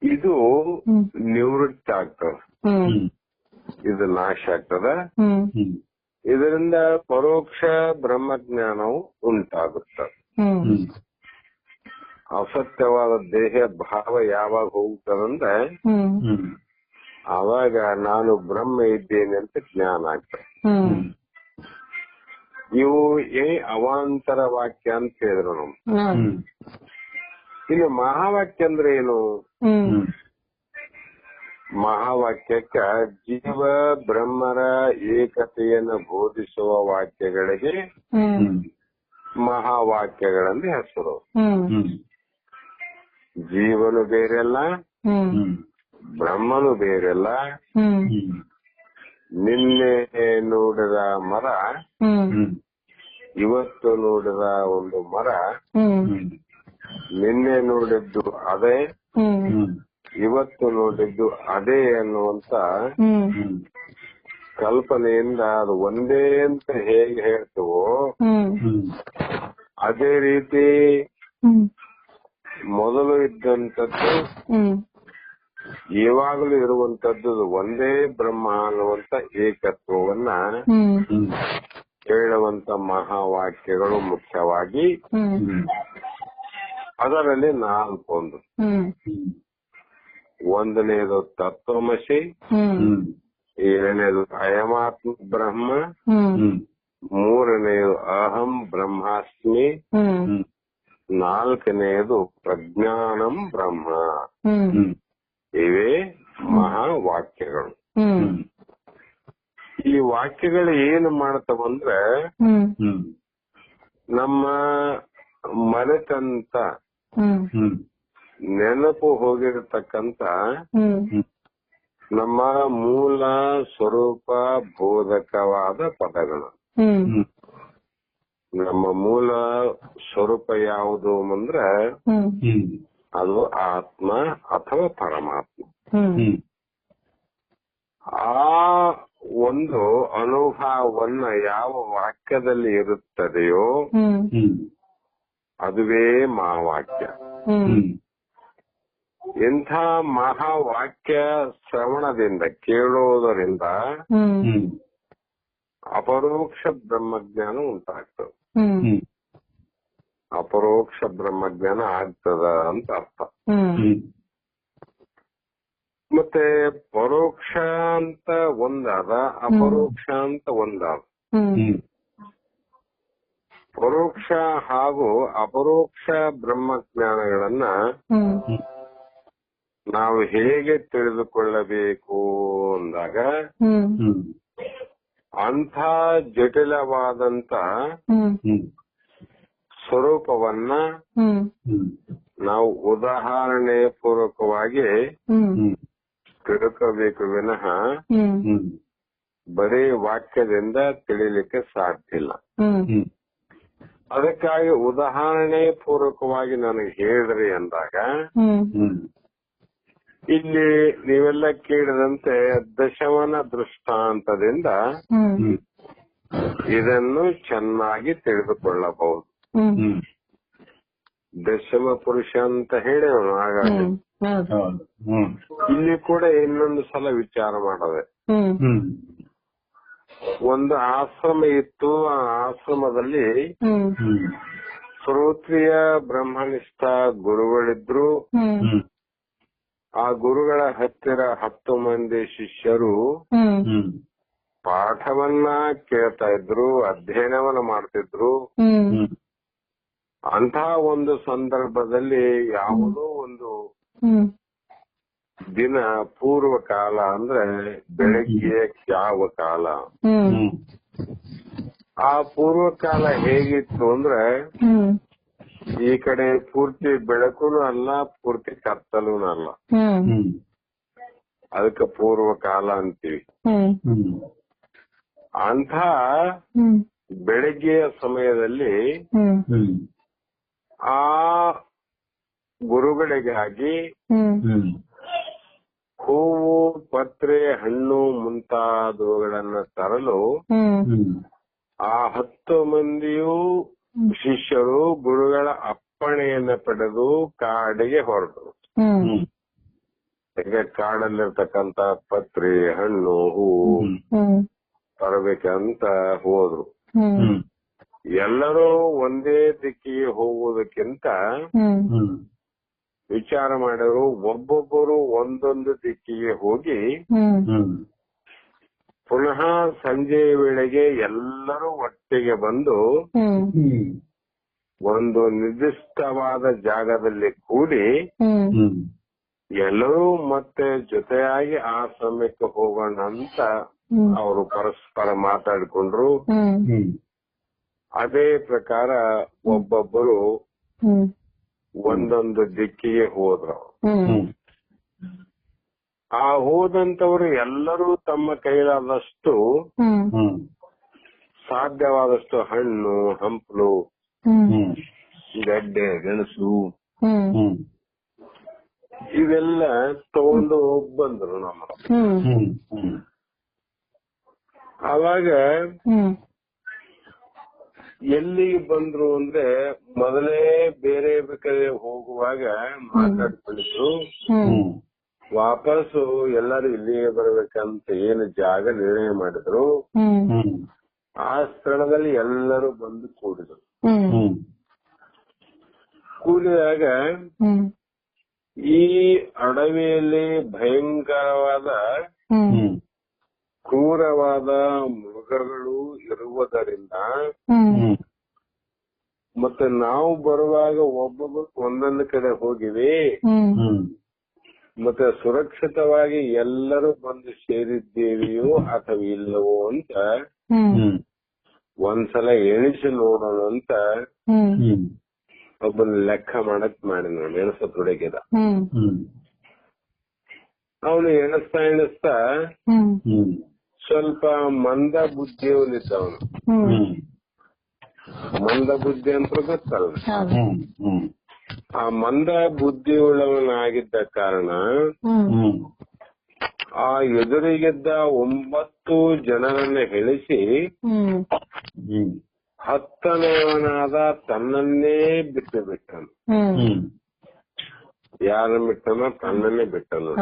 ಇದು ನಿವೃತ್ತಿ ಆಗ್ತದೆ, ಇದು ನಾಶ ಆಗ್ತದ. ಇದರಿಂದ ಪರೋಕ್ಷ ಬ್ರಹ್ಮಜ್ಞಾನವು ಉಂಟಾಗುತ್ತದೆ. ಅಸತ್ಯವಾದ ದೇಹ ಭಾವ ಯಾವಾಗ ಹೋಗ್ತದಂದ್ರೆ ಆವಾಗ ನಾನು ಬ್ರಹ್ಮ ಇದ್ದೇನೆ ಅಂತ ಜ್ಞಾನ ಆಗ್ತದೆ. ಇವು ಅವಾಂತರ ವಾಕ್ಯ ಅಂತ ಹೇಳಿದ್ರು ನಾವು. ಇನ್ನು ಮಹಾವಾಕ್ಯ ಅಂದ್ರೆ ಏನು? ಮಹಾವಾಕ್ಯಕ್ಕ ಜೀವ ಬ್ರಹ್ಮರ ಏಕತೆಯನ್ನು ಬೋಧಿಸುವ ವಾಕ್ಯಗಳಿಗೆ ಮಹಾವಾಕ್ಯಗಳಂತ ಹೆಸರು. ಜೀವನು ಬೇರೆಲ್ಲ, ಬ್ರಹ್ಮನು ಬೇರೆಲ್ಲ. ನಿನ್ನೆ ನೋಡಿದ ಮರ, ಇವತ್ತು ನೋಡಿದ ಒಂದು ಮರ, ನಿನ್ನೆ ನೋಡಿದ್ದು ಅದೇ, ಇವತ್ತು ನೋಡಿದ್ದು ಅದೇ ಅನ್ನುವಂತ ಕಲ್ಪನೆಯಿಂದ ಅದು ಒಂದೇ ಅಂತ ಹೇಗೆ ಹೇಳ್ತೀವೋ ಅದೇ ರೀತಿ ಮೊದಲು ಇದ್ದಂಥದ್ದು ಯಾವಾಗಲೂ ಇರುವಂತದ್ದು ಒಂದೇ ಬ್ರಹ್ಮ ಅನ್ನುವಂತ ಏಕತ್ವವನ್ನ ಹೇಳುವಂತ ಮಹಾವಾಕ್ಯಗಳು ಮುಖ್ಯವಾಗಿ. ಅದರಲ್ಲಿ 4. ಒಂದನೇದು ತತ್ವಮಸಿ, ಎರಡನೇದು ಅಯಮಾತ್ಮ ಬ್ರಹ್ಮ, ಮೂರನೆಯದು ಅಹಂ ಬ್ರಹ್ಮಾಸ್ಮಿ, ನಾಲ್ಕನೆಯದು ಪ್ರಜ್ಞಾನಂ ಬ್ರಹ್ಮ. ಇವೇ ಮಹಾವಾಕ್ಯಗಳು. ಈ ವಾಕ್ಯಗಳು ಏನು ಮಾಡ್ತಾವಂದ್ರೆ ನಮ್ಮ ಮರೆತಂತ ನೆನಪು ಹೋಗಿರತಕ್ಕಂತ ನಮ್ಮ ಮೂಲ ಸ್ವರೂಪ ಬೋಧಕವಾದ ಪದಗಳು. ನಮ್ಮ ಮೂಲ ಸ್ವರೂಪ ಯಾವುದು ಅಂದ್ರೆ ಅದು ಆತ್ಮ ಅಥವಾ ಪರಮಾತ್ಮ. ಆ ಒಂದು ಅನುಭವವನ್ನ ಯಾವ ವಾಕ್ಯದಲ್ಲಿ ಇರುತ್ತದೆಯೋ ಅದುವೇ ಮಹಾವಾಕ್ಯ. ಇಂಥ ಮಹಾವಾಕ್ಯ ಶ್ರವಣದಿಂದ ಕೇಳೋದರಿಂದ ಅಪರೋಕ್ಷ ಬ್ರಹ್ಮಜ್ಞಾನ ಉಂಟಾಗ್ತದೆ. ಅಪರೋಕ್ಷ ಬ್ರಹ್ಮಜ್ಞಾನ ಆಗ್ತದ ಅಂತ ಅರ್ಥ. ಮತ್ತೆ ಪರೋಕ್ಷ ಅಂತ ಒಂದಾದ, ಅಪರೋಕ್ಷ ಅಂತ ಒಂದಾದ. ಪರೋಕ್ಷ ಹಾಗೂ ಅಪರೋಕ್ಷ ಬ್ರಹ್ಮಜ್ಞಾನಗಳನ್ನ ನಾವು ಹೇಗೆ ತಿಳಿದುಕೊಳ್ಳಬೇಕು ಅಂದಾಗ ಅಂಥ ಜಟಿಲವಾದಂತ ಸ್ವರೂಪವನ್ನ ನಾವು ಉದಾಹರಣೆ ಪೂರ್ವಕವಾಗಿ ತಿಳ್ಕೋಬೇಕು ವಿನಃ ಬರೀ ವಾಕ್ಯದಿಂದ ತಿಳಿಲಿಕ್ಕೆ ಸಾಧ್ಯ ಇಲ್ಲ. ಅದಕ್ಕಾಗಿ ಉದಾಹರಣೆ ಪೂರ್ವಕವಾಗಿ ನನಗೆ ಹೇಳ್ರಿ ಅಂದಾಗ ಇಲ್ಲಿ ನೀವೆಲ್ಲ ಕೇಳಿದಂತೆ ದಶಮನ ದೃಷ್ಟಾಂತದಿಂದ ಇದನ್ನು ಚೆನ್ನಾಗಿ ತಿಳಿದುಕೊಳ್ಳಬಹುದು. ದಶಮ ಪುರುಷ ಅಂತ ಹೇಳೋಣ. ಹಾಗಾಗಿ ಇಲ್ಲಿ ಕೂಡ ಇನ್ನೊಂದು ಸಲ ವಿಚಾರ ಮಾಡದೆ. ಒಂದು ಆಶ್ರಮ ಇತ್ತು. ಆ ಆಶ್ರಮದಲ್ಲಿ ಶ್ರೋತ್ರಿಯ ಬ್ರಹ್ಮನಿಷ್ಠ ಗುರುಗಳಿದ್ರು. ಆ ಗುರುಗಳ ಹತ್ತಿರ 10 ಮಂದಿ ಶಿಷ್ಯರು ಪಾಠವನ್ನ ಕೇಳ್ತಾ ಇದ್ರು, ಅಧ್ಯಯನವನ್ನ ಮಾಡ್ತಿದ್ರು. ಅಂತ ಒಂದು ಸಂದರ್ಭದಲ್ಲಿ ಯಾವುದೋ ಒಂದು ದಿನ ಪೂರ್ವ ಕಾಲ ಅಂದ್ರೆ ಬೆಳಗ್ಗೆ ಯಾವ ಕಾಲ, ಆ ಪೂರ್ವ ಕಾಲ ಹೇಗಿತ್ತು ಅಂದ್ರೆ ಈ ಕಡೆ ಪೂರ್ತಿ ಬೆಳಕುನು ಅಲ್ಲ, ಪೂರ್ತಿ ಕತ್ತಲೂನು ಅಲ್ಲ. ಅದಕ್ಕೆ ಪೂರ್ವ ಕಾಲ ಅಂತೀವಿ. ಅಂಥ ಬೆಳಗ್ಗೆಯ ಸಮಯದಲ್ಲಿ ಆ ಗುರುಗಳಿಗಾಗಿ ಹೂವು, ಪತ್ರೆ, ಹಣ್ಣು ಮುಂತಾದವುಗಳನ್ನ ತರಲು ಆ 10 ಮಂದಿಯೂ ಶಿಷ್ಯರು ಗುರುಗಳ ಅಪ್ಪಣೆಯನ್ನ ಪಡೆದು ಕಾಡಿಗೆ ಹೊರಟರು. ಈಗ ಕಾಡಲ್ಲಿರ್ತಕ್ಕಂತ ಪತ್ರೆ, ಹಣ್ಣು, ಹೂವು ತರಬೇಕಂತ ಹೋದ್ರು. ಎಲ್ಲರೂ ಒಂದೇ ದಿಕ್ಕಿಗೆ ಹೋಗುವುದಕ್ಕಿಂತ ವಿಚಾರ ಮಾಡಿದ್ರು, ಒಬ್ಬೊಬ್ಬರು ಒಂದೊಂದು ದಿಕ್ಕಿಗೆ ಹೋಗಿ ಪುನಃ ಸಂಜೆಯ ವೇಳೆಗೆ ಎಲ್ಲರೂ ಒಟ್ಟಿಗೆ ಬಂದು ಒಂದು ನಿರ್ದಿಷ್ಟವಾದ ಜಾಗದಲ್ಲಿ ಕೂಡಿ ಎಲ್ಲರೂ ಮತ್ತೆ ಜೊತೆಯಾಗಿ ಆ ಸಮಯಕ್ಕೆ ಹೋಗೋಣ ಅಂತ ಅವರು ಪರಸ್ಪರ ಮಾತಾಡಿಕೊಂಡ್ರು. ಅದೇ ಪ್ರಕಾರ ಒಬ್ಬೊಬ್ಬರು ಒಂದೊಂದು ದಿಕ್ಕಿಗೆ ಹೋದ್ರು. ಆ ಹೋದಂತವರು ಎಲ್ಲರೂ ತಮ್ಮ ಕೈಲಾದಷ್ಟು ಸಾಧ್ಯವಾದಷ್ಟು ಹಣ್ಣು, ಹಂಪಲು, ಗಡ್ಡೆ, ಗೆಣಸು ಇವೆಲ್ಲ ತಗೊಂಡು ಬಂದ್ರು ನಮ್ಮ. ಅವಾಗ ಎಲ್ಲಿಗೆ ಬಂದ್ರು ಅಂದ್ರೆ ಮೊದಲೇ ಬೇರೆ ಬೇಕಾದ್ರೆ ಹೋಗುವಾಗ ಮಾತಾಡ್ಕೊಂಡಿದ್ರು. ವಾಪಸ್ಸು ಎಲ್ಲರೂ ಇಲ್ಲಿಗೆ ಬರ್ಬೇಕಂತ ಏನು ಜಾಗ ನಿರ್ಣಯ ಮಾಡಿದ್ರು. ಆ ಸ್ಥಳದಲ್ಲಿ ಎಲ್ಲರೂ ಬಂದು ಕೂಡಿದ್ರು. ಕೂಡಿದಾಗ ಈ ಅಡವಿಯಲ್ಲಿ ಭಯಂಕರವಾದ ಕ್ರೂರವಾದ ಮೃಗಗಳು ಇರುವುದರಿಂದ ಮತ್ತೆ ನಾವು ಬರುವಾಗ ಒಬ್ಬೊಬ್ಬರು ಒಂದೊಂದು ಕಡೆ ಹೋಗಿವಿ. ಮತ್ತೆ ಸುರಕ್ಷಿತವಾಗಿ ಎಲ್ಲರೂ ಬಂದು ಸೇರಿದ್ದೇವೆಯೋ ಅಥವಾ ಇಲ್ಲವೋ ಅಂತ ಒಂದ್ಸಲ ಎಣಿಸಿ ನೋಡೋಣ ಅಂತ ಒಬ್ಬನ ಲೆಕ್ಕ ಮಾಡಕ್ ಮಾಡಿ ನೋಡಿ ಎಣಸ ತೊಡಗಿದ. ಅವನು ಎಣಿಸ್ತಾ ಸ್ವಲ್ಪ ಮಂದ ಬುದ್ಧಿಯವನಿದ್ದವನು. ಮಂದ ಬುದ್ಧಿ ಅಂತ ಗೊತ್ತಲ್ಲ. ಆ ಮಂದ ಬುದ್ಧಿಯುಳ್ಳವನಾಗಿದ್ದ ಕಾರಣ ಆ ಎದುರಿಗಿದ್ದ 9 ಜನರನ್ನ ಎಣಿಸಿ 10ನೇವನಾದ ತನ್ನನ್ನೇ ಬಿಟ್ಟು ಬಿಟ್ಟನು. ಯಾರನ್ನ ಬಿಟ್ಟನ? ತನ್ನನ್ನೇ ಬಿಟ್ಟನು.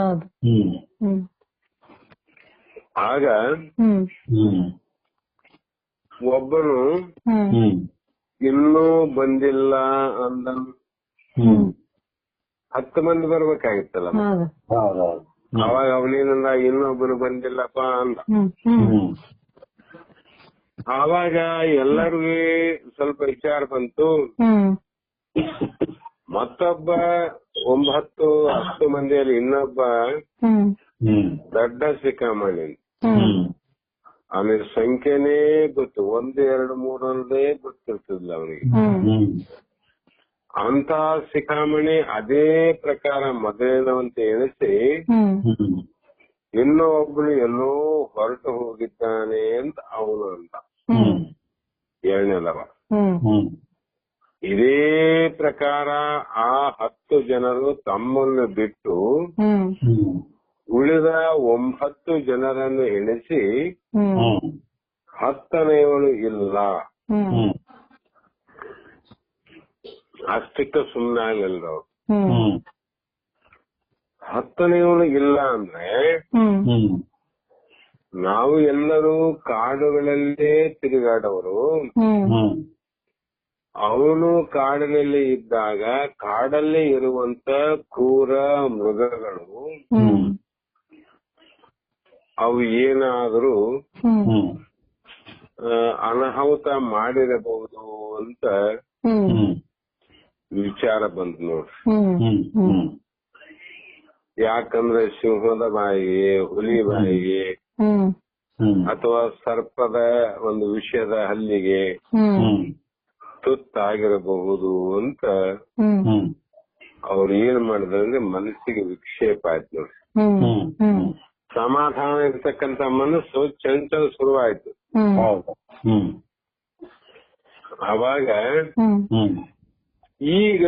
ಆಗ ಒಬ್ಬನು ಇನ್ನೂ ಬಂದಿಲ್ಲ ಅಂದ 10 ಮಂದಿ ಬರ್ಬೇಕಾಗಿತ್ತಲ್ಲ. ಅವಾಗ ಅವನೇನಂದ, ಇನ್ನೊಬ್ಬನು ಬಂದಿಲ್ಲಪ್ಪ ಅಂದ. ಆವಾಗ ಎಲ್ಲರಿಗೂ ಸ್ವಲ್ಪ ವಿಚಾರ ಬಂತು. ಮತ್ತೊಬ್ಬ 9-10 ಮಂದಿಯಲ್ಲಿ ಇನ್ನೊಬ್ಬ ದೊಡ್ಡ ಸಿಕ್ಕಾಮಣಿ. ಅವನಿಗೆ ಸಂಖ್ಯೆನೇ ಗೊತ್ತು, 1, 2, 3 ಅನ್ನೋದೇ ಗೊತ್ತಿರ್ತಿದ್ಲ ಅವನಿಗೆ. ಅಂತ ಸಿಕ್ಕಾಮಣಿ ಅದೇ ಪ್ರಕಾರ ಮೊದಲಿನವಂತೆ ಎಣಿಸಿ ಇನ್ನೂ ಒಬ್ಬನು ಎಲ್ಲೋ ಹೊರಟು ಹೋಗಿದ್ದಾನೆ ಅಂತ ಅವನು ಅಂತ 7ನೇದವ. ಇದೇ ಪ್ರಕಾರ ಆ 10 ಜನರು ತಮ್ಮನ್ನು ಬಿಟ್ಟು ಉಳಿದ 9 ಜನರನ್ನು ಎಣಿಸಿ 10ನೇವನು ಇಲ್ಲ. ಅಷ್ಟಕ್ಕೆ ಸುಮ್ಮನೆ ಆಗಲಿಲ್ಲ ಅವರು. 10ನೇವನು ಇಲ್ಲ ಅಂದ್ರೆ ನಾವು ಎಲ್ಲರೂ ಕಾಡುಗಳಲ್ಲೇ ತಿರುಗಾಡವರು. ಅವನು ಕಾಡಿನಲ್ಲಿ ಇದ್ದಾಗ ಕಾಡಲ್ಲೇ ಇರುವಂತ ಕ್ರೂರ ಮೃಗಗಳು ಅವು ಏನಾದರೂ ಅನಾಹುತ ಮಾಡಿರಬಹುದು ಅಂತ ವಿಚಾರ ಬಂತು ನೋಡ್ರಿ. ಯಾಕಂದ್ರೆ ಸಿಂಹದ ಬಾಯಿಗೆ, ಹುಲಿ ಬಾಯಿಗೆ ಅಥವಾ ಸರ್ಪದ ಒಂದು ವಿಷಯದ ಹಲ್ಲಿಗೆ ತುತ್ತಾಗಿರಬಹುದು ಅಂತ ಅವ್ರು ಏನ್ ಮಾಡಿದ್ರೆ ಮನಸ್ಸಿಗೆ ವಿಕ್ಷೇಪ ಆಯ್ತು ನೋಡ್ರಿ. ಸಮಾಧಾನ ಇರ್ತಕ್ಕಂತ ಮನಸ್ಸು ಚಂಚಲ ಶುರುವಾಯ್ತು. ಅವಾಗ ಈಗ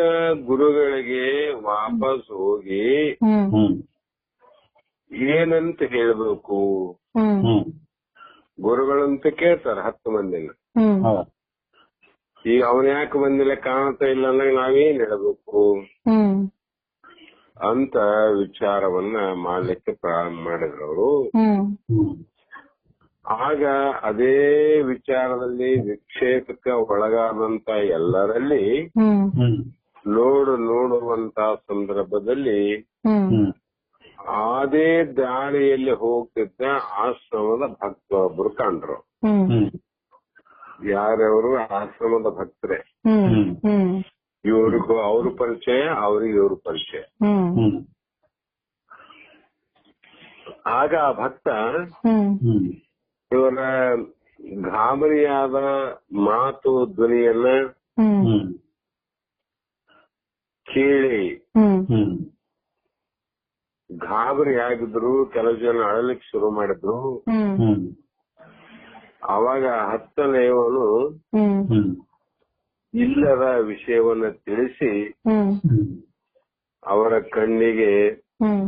ಗುರುಗಳಿಗೆ ವಾಪಸ್ ಹೋಗಿ ಏನಂತ ಹೇಳ್ಬೇಕು? ಗುರುಗಳಂತ ಕೇಳ್ತಾರ 10 ಮಂದಿನ. ಈಗ ಅವನ್ ಯಾಕೆ ಬಂದಿಲ್ಲ, ಕಾಣ್ತಾ ಇಲ್ಲ ಅಂದ್ರೆ ನಾವೇನ್ ಹೇಳ್ಬೇಕು ಅಂತ ವಿಚಾರವನ್ನ ಮಾಡ್ಲಿಕ್ಕೆ ಪ್ರಾರಂಭ ಮಾಡಿದ್ರು ಅವರು. ಆಗ ಅದೇ ವಿಚಾರದಲ್ಲಿ ವಿಕ್ಷೇಪಕ್ಕೆ ಒಳಗಾದಂತ ಎಲ್ಲರಲ್ಲಿ ನೋಡುವಂತ ಸಂದರ್ಭದಲ್ಲಿ ಅದೇ ದಾರಿಯಲ್ಲಿ ಹೋಗ್ತಿದ್ದ ಆಶ್ರಮದ ಭಕ್ತೊಬ್ರು ಕಂಡ್ರು. ಯಾರ್ಯವರು? ಆಶ್ರಮದ ಭಕ್ತರೇ. ಇವ್ರಿಗೂ ಅವ್ರ ಪರಿಚಯ, ಅವ್ರಿಗೆ ಇವ್ರ ಪರಿಚಯ. ಆಗ ಆ ಭಕ್ತ ಇವರ ಗಾಬರಿಯಾದ ಮಾತು ಧ್ವನಿಯನ್ನ ಕೇಳಿ ಗಾಬರಿ ಆಗಿದ್ರು. ಕೆಲವು ಜನ ಅಳಲಿಕ್ಕೆ ಶುರು ಮಾಡಿದ್ರು. ಅವಾಗ 10ನೇವನು ಇಲ್ಲದ ವಿಷಯವನ್ನ ತಿಳಿಸಿ ಅವರ ಕಣ್ಣಿಗೆ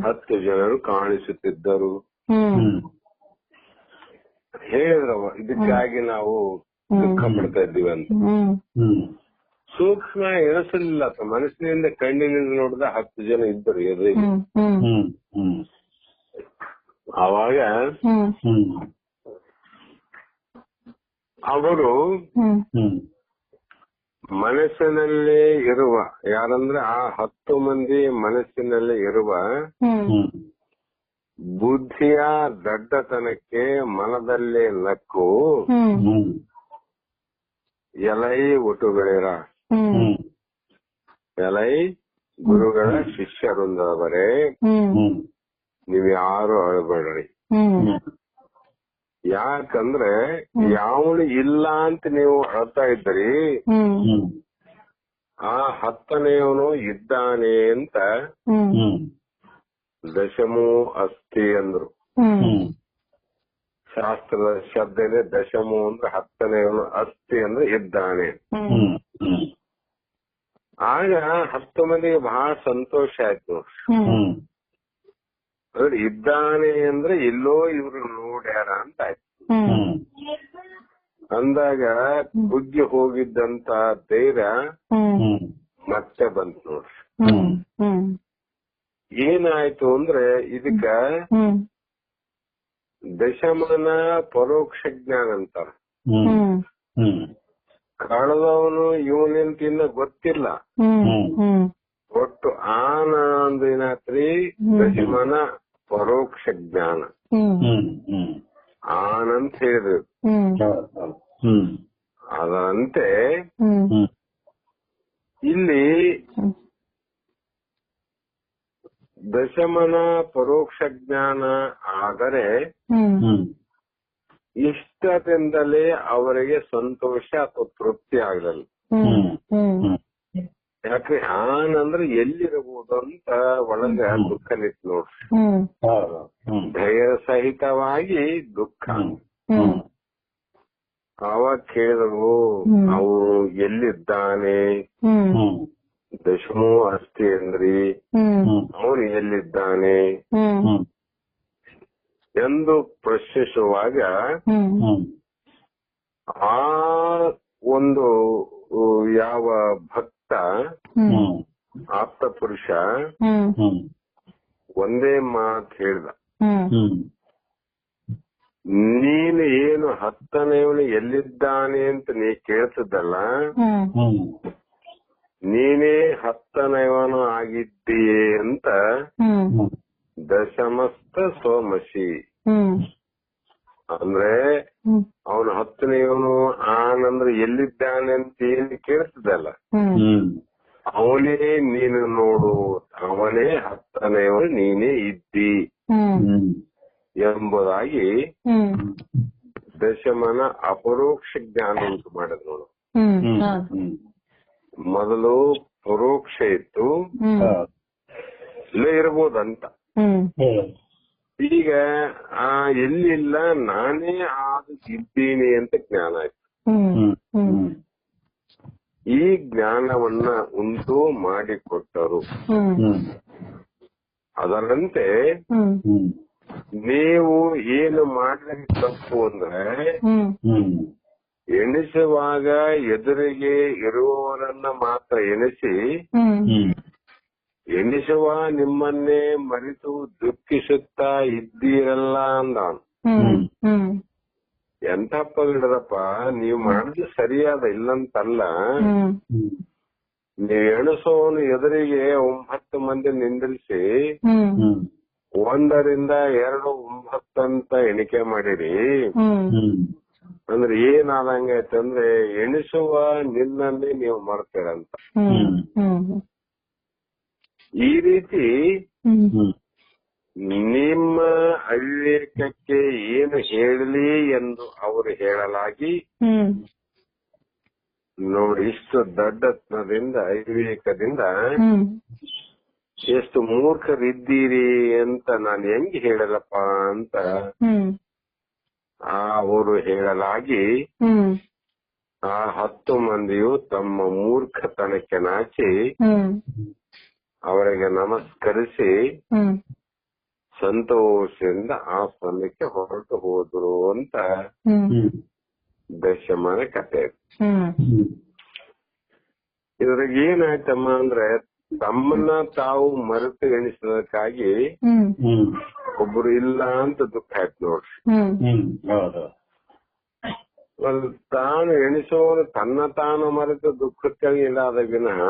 10 ಜನರು ಕಾಣಿಸುತ್ತಿದ್ದರು. ಹೇಳಿದ್ರವ, ಇದಕ್ಕಾಗಿ ನಾವು ದುಃಖ ಪಡ್ತಾ ಇದ್ದೀವಿ ಅಂತ. ಸೂಕ್ಷ್ಮ ಎಣಿಸಲಿಲ್ಲ. ಮನಸ್ಸಿನಿಂದ ಕಣ್ಣಿನಿಂದ ನೋಡಿದ 10 ಜನ ಇದ್ದರು ಎದುರಿಗೆ. ಅವಾಗ ಅವರು ಮನಸ್ಸಿನಲ್ಲೇ ಇರುವ, ಯಾರಂದ್ರೆ ಆ 10 ಮಂದಿ ಮನಸ್ಸಿನಲ್ಲೇ ಇರುವ ಬುದ್ಧಿಯ ದಡ್ಡತನಕ್ಕೆ ಮನದಲ್ಲೇ ನಕ್ಕು, ಎಲೈ ಒಟುಗಳಿರ, ಎಲೈ ಗುರುಗಳ ಶಿಷ್ಯರೊಂದವರೇ, ನೀವ್ ಯಾರು ಅಳಬೇಡ್ರಿ. ಯಾಕಂದ್ರೆ ಯಾವನು ಇಲ್ಲ ಅಂತ ನೀವು ಅಳ್ತಾ ಇದ್ದೀರಿ, ಆ 10ನೇವನು ಇದ್ದಾನೆ ಅಂತ ದಶಮೋ ಅಸ್ತಿ ಅಂದ್ರು. ಶಾಸ್ತ್ರದ ಶಬ್ದನೇ ದಶಮೋ ಅಂದ್ರೆ 10ನೇವನು ಅಸ್ತಿ ಅಂದ್ರೆ ಇದ್ದಾನೆ. ಆಗ 10 ಮಂದಿಗೆ ಬಹಳ ಸಂತೋಷ ಆಯ್ತು. ಅಂದ್ರೆ ಇದ್ದಾನೆ ಅಂದ್ರೆ ಎಲ್ಲೋ ಇವ್ರು ನೋಡ್ಯಾರ ಅಂತ ಆಯ್ತು. ಅಂದಾಗ ಕುಗ್ಗಿ ಹೋಗಿದ್ದಂತ ಧೈರ್ಯ ಮತ್ತೆ ಬಂತು ನೋಡ್ರಿ. ಏನಾಯ್ತು ಅಂದ್ರೆ ಇದಕ್ಕ ದಶಮನ ಪರೋಕ್ಷ ಜ್ಞಾನ ಅಂತಾರ. ಕಳೆದವನು ಇವನಿಂತ ಇನ್ನ ಗೊತ್ತಿಲ್ಲ. ಒಟ್ಟು ಆನ ಅಂದ್ರೇನಾತ್ರಿ ದಶಮನ ಪರೋಕ್ಷ ಜ್ಞಾನ ಆನಂತ ಹೇಳಿದ್ರು. ಅದರಂತೆ ಇಲ್ಲಿ ದಶಮನ ಪರೋಕ್ಷ ಜ್ಞಾನ ಆದರೆ ಇಷ್ಟದಿಂದಲೇ ಅವರಿಗೆ ಸಂತೋಷ ಅಥವಾ ತೃಪ್ತಿ ಆಗಲಿಲ್ಲ. ಯಾಕೆ ಆನಂದ್ರೆ ಎಲ್ಲಿರಬಹುದು ಅಂತ ಒಳಗ ದುಃಖ ನಿಂತು ನೋಡ್ರಿ. ಧೈರ್ಯ ಸಹಿತವಾಗಿ ದುಃಖ. ಅವಾಗ ಕೇಳಿದ್ರು ಅವನು ಎಲ್ಲಿದ್ದಾನೆ, ದಶಮೋ ಅಸ್ತಿ ಅಂದ್ರಿ, ಅವನು ಎಲ್ಲಿದ್ದಾನೆ ಎಂದು ಪ್ರಶ್ನಿಸುವಾಗ ಆ ಒಂದು ಯಾವ ಭಕ್ತ ಆಪ್ತ ಪುರುಷ ಒಂದೇ ಮಾತು ಹೇಳ್ದ, ನೀನು ಏನು 10ನೇವನು ಎಲ್ಲಿದ್ದಾನೆ ಅಂತ ನೀ ಕೇಳ್ತಿದ್ದಲ್ಲ, ನೀನೇ 10ನೇವನು ಆಗಿದ್ದೀಯೇ ಅಂತ ದಶಮಸ್ತ ಸೋಮಸಿ. ಅಂದ್ರೆ ಅವನು 10ನೇವನು ಆನಂದ್ರೆ ಎಲ್ಲಿದ್ದಾನೆ ಅಂತ ಏನು ಕೇಳ್ತಿದ್ದಲ್ಲ, ಅವನೇ ನೀನು ನೋಡು, ಅವನೇ 10ನೇವನು ನೀನೇ ಇದ್ದಿ ಎಂಬುದಾಗಿ ದಶಮನ ಅಪರೋಕ್ಷ ಜ್ಞಾನ ಉಂಟು ಮಾಡಿದ್ ನೋಡು. ಮೊದಲು ಪರೋಕ್ಷ ಇತ್ತು, ಇಲ್ಲೇ ಇರ್ಬೋದಂತ. ಈಗ ಎಲ್ಲಿಲ್ಲ, ನಾನೇ ಆದು ಇದ್ದೀನಿ ಅಂತ ಜ್ಞಾನ ಆಯ್ತು. ಈ ಜ್ಞಾನವನ್ನ ಉಂಟು ಮಾಡಿಕೊಟ್ಟರು. ಅದರಂತೆ ನೀವು ಏನು ಮಾಡ್ಲಿಕ್ಕೆ ತಪ್ಪು ಅಂದ್ರೆ ಎಣಿಸುವಾಗ ಎದುರಿಗೆ ಇರುವವರನ್ನ ಮಾತ್ರ ಎಣಿಸಿ, ಎಣಿಸುವ ನಿಮ್ಮನ್ನೇ ಮರೆತು ದುಃಖಿಸುತ್ತಾ ಇದ್ದೀರಲ್ಲ ಅಂದಾನು. ಎಂಥ ಪಗಡದಪ್ಪ, ನೀವು ಮಾಡಿದ್ರೆ ಸರಿಯಾದ ಇಲ್ಲಂತಲ್ಲ. ನೀವು ಎಣಿಸೋನು ಎದುರಿಗೆ 9 ಮಂದಿ ನಿಂದಿರಿಸಿ 1 ರಿಂದ 2 9 ಅಂತ ಎಣಿಕೆ ಮಾಡಿರಿ ಅಂದ್ರೆ ಏನಾದಂಗೈತಂದ್ರೆ ಎಣಿಸುವ ನಿನ್ನನ್ನೇ ನೀವು ಮರ್ತೀರಂತ. ಈ ರೀತಿ ನಿಮ್ಮ ಅವಿವೇಕಕ್ಕೆ ಏನು ಹೇಳಲಿ ಎಂದು ಅವರು ಹೇಳಲಾಗಿ, ನೋಡಿ ಇಷ್ಟು ದಡ್ಡತನದಿಂದ ಅವಿವೇಕದಿಂದ ಎಷ್ಟು ಮೂರ್ಖರಿದ್ದೀರಿ ಅಂತ ನಾನು ಹೆಂಗ್ ಹೇಳಲಪ್ಪ ಅಂತ ಅವರು ಹೇಳಲಾಗಿ, ಆ 10 ಮಂದಿಯು ತಮ್ಮ ಮೂರ್ಖತನಕ್ಕೆ ನಾಚಿ ಅವರಿಗೆ ನಮಸ್ಕರಿಸಿ ಸಂತೋಷದಿಂದ ಆ ಸ್ಥಳಕ್ಕೆ ಹೊರಟು ಹೋದ್ರು ಅಂತ ದಶಮನ ಕಥೆ. ಇದ್ರಾಗ ಏನಾಯ್ತಮ್ಮ ಅಂದ್ರೆ, ತಮ್ಮನ್ನ ತಾವು ಮರೆತು ಎಣಿಸೋದಕ್ಕಾಗಿ ಒಬ್ರು ಇಲ್ಲ ಅಂತ ದುಃಖ ಆಯ್ತು ನೋಡ್ರಿ. ತಾನು ಎಣಿಸೋನು ತನ್ನ ತಾನು ಮರೆತು ದುಃಖಕ್ಕಾಗಿ ಇಲ್ಲ ಆದ ವಿನಃ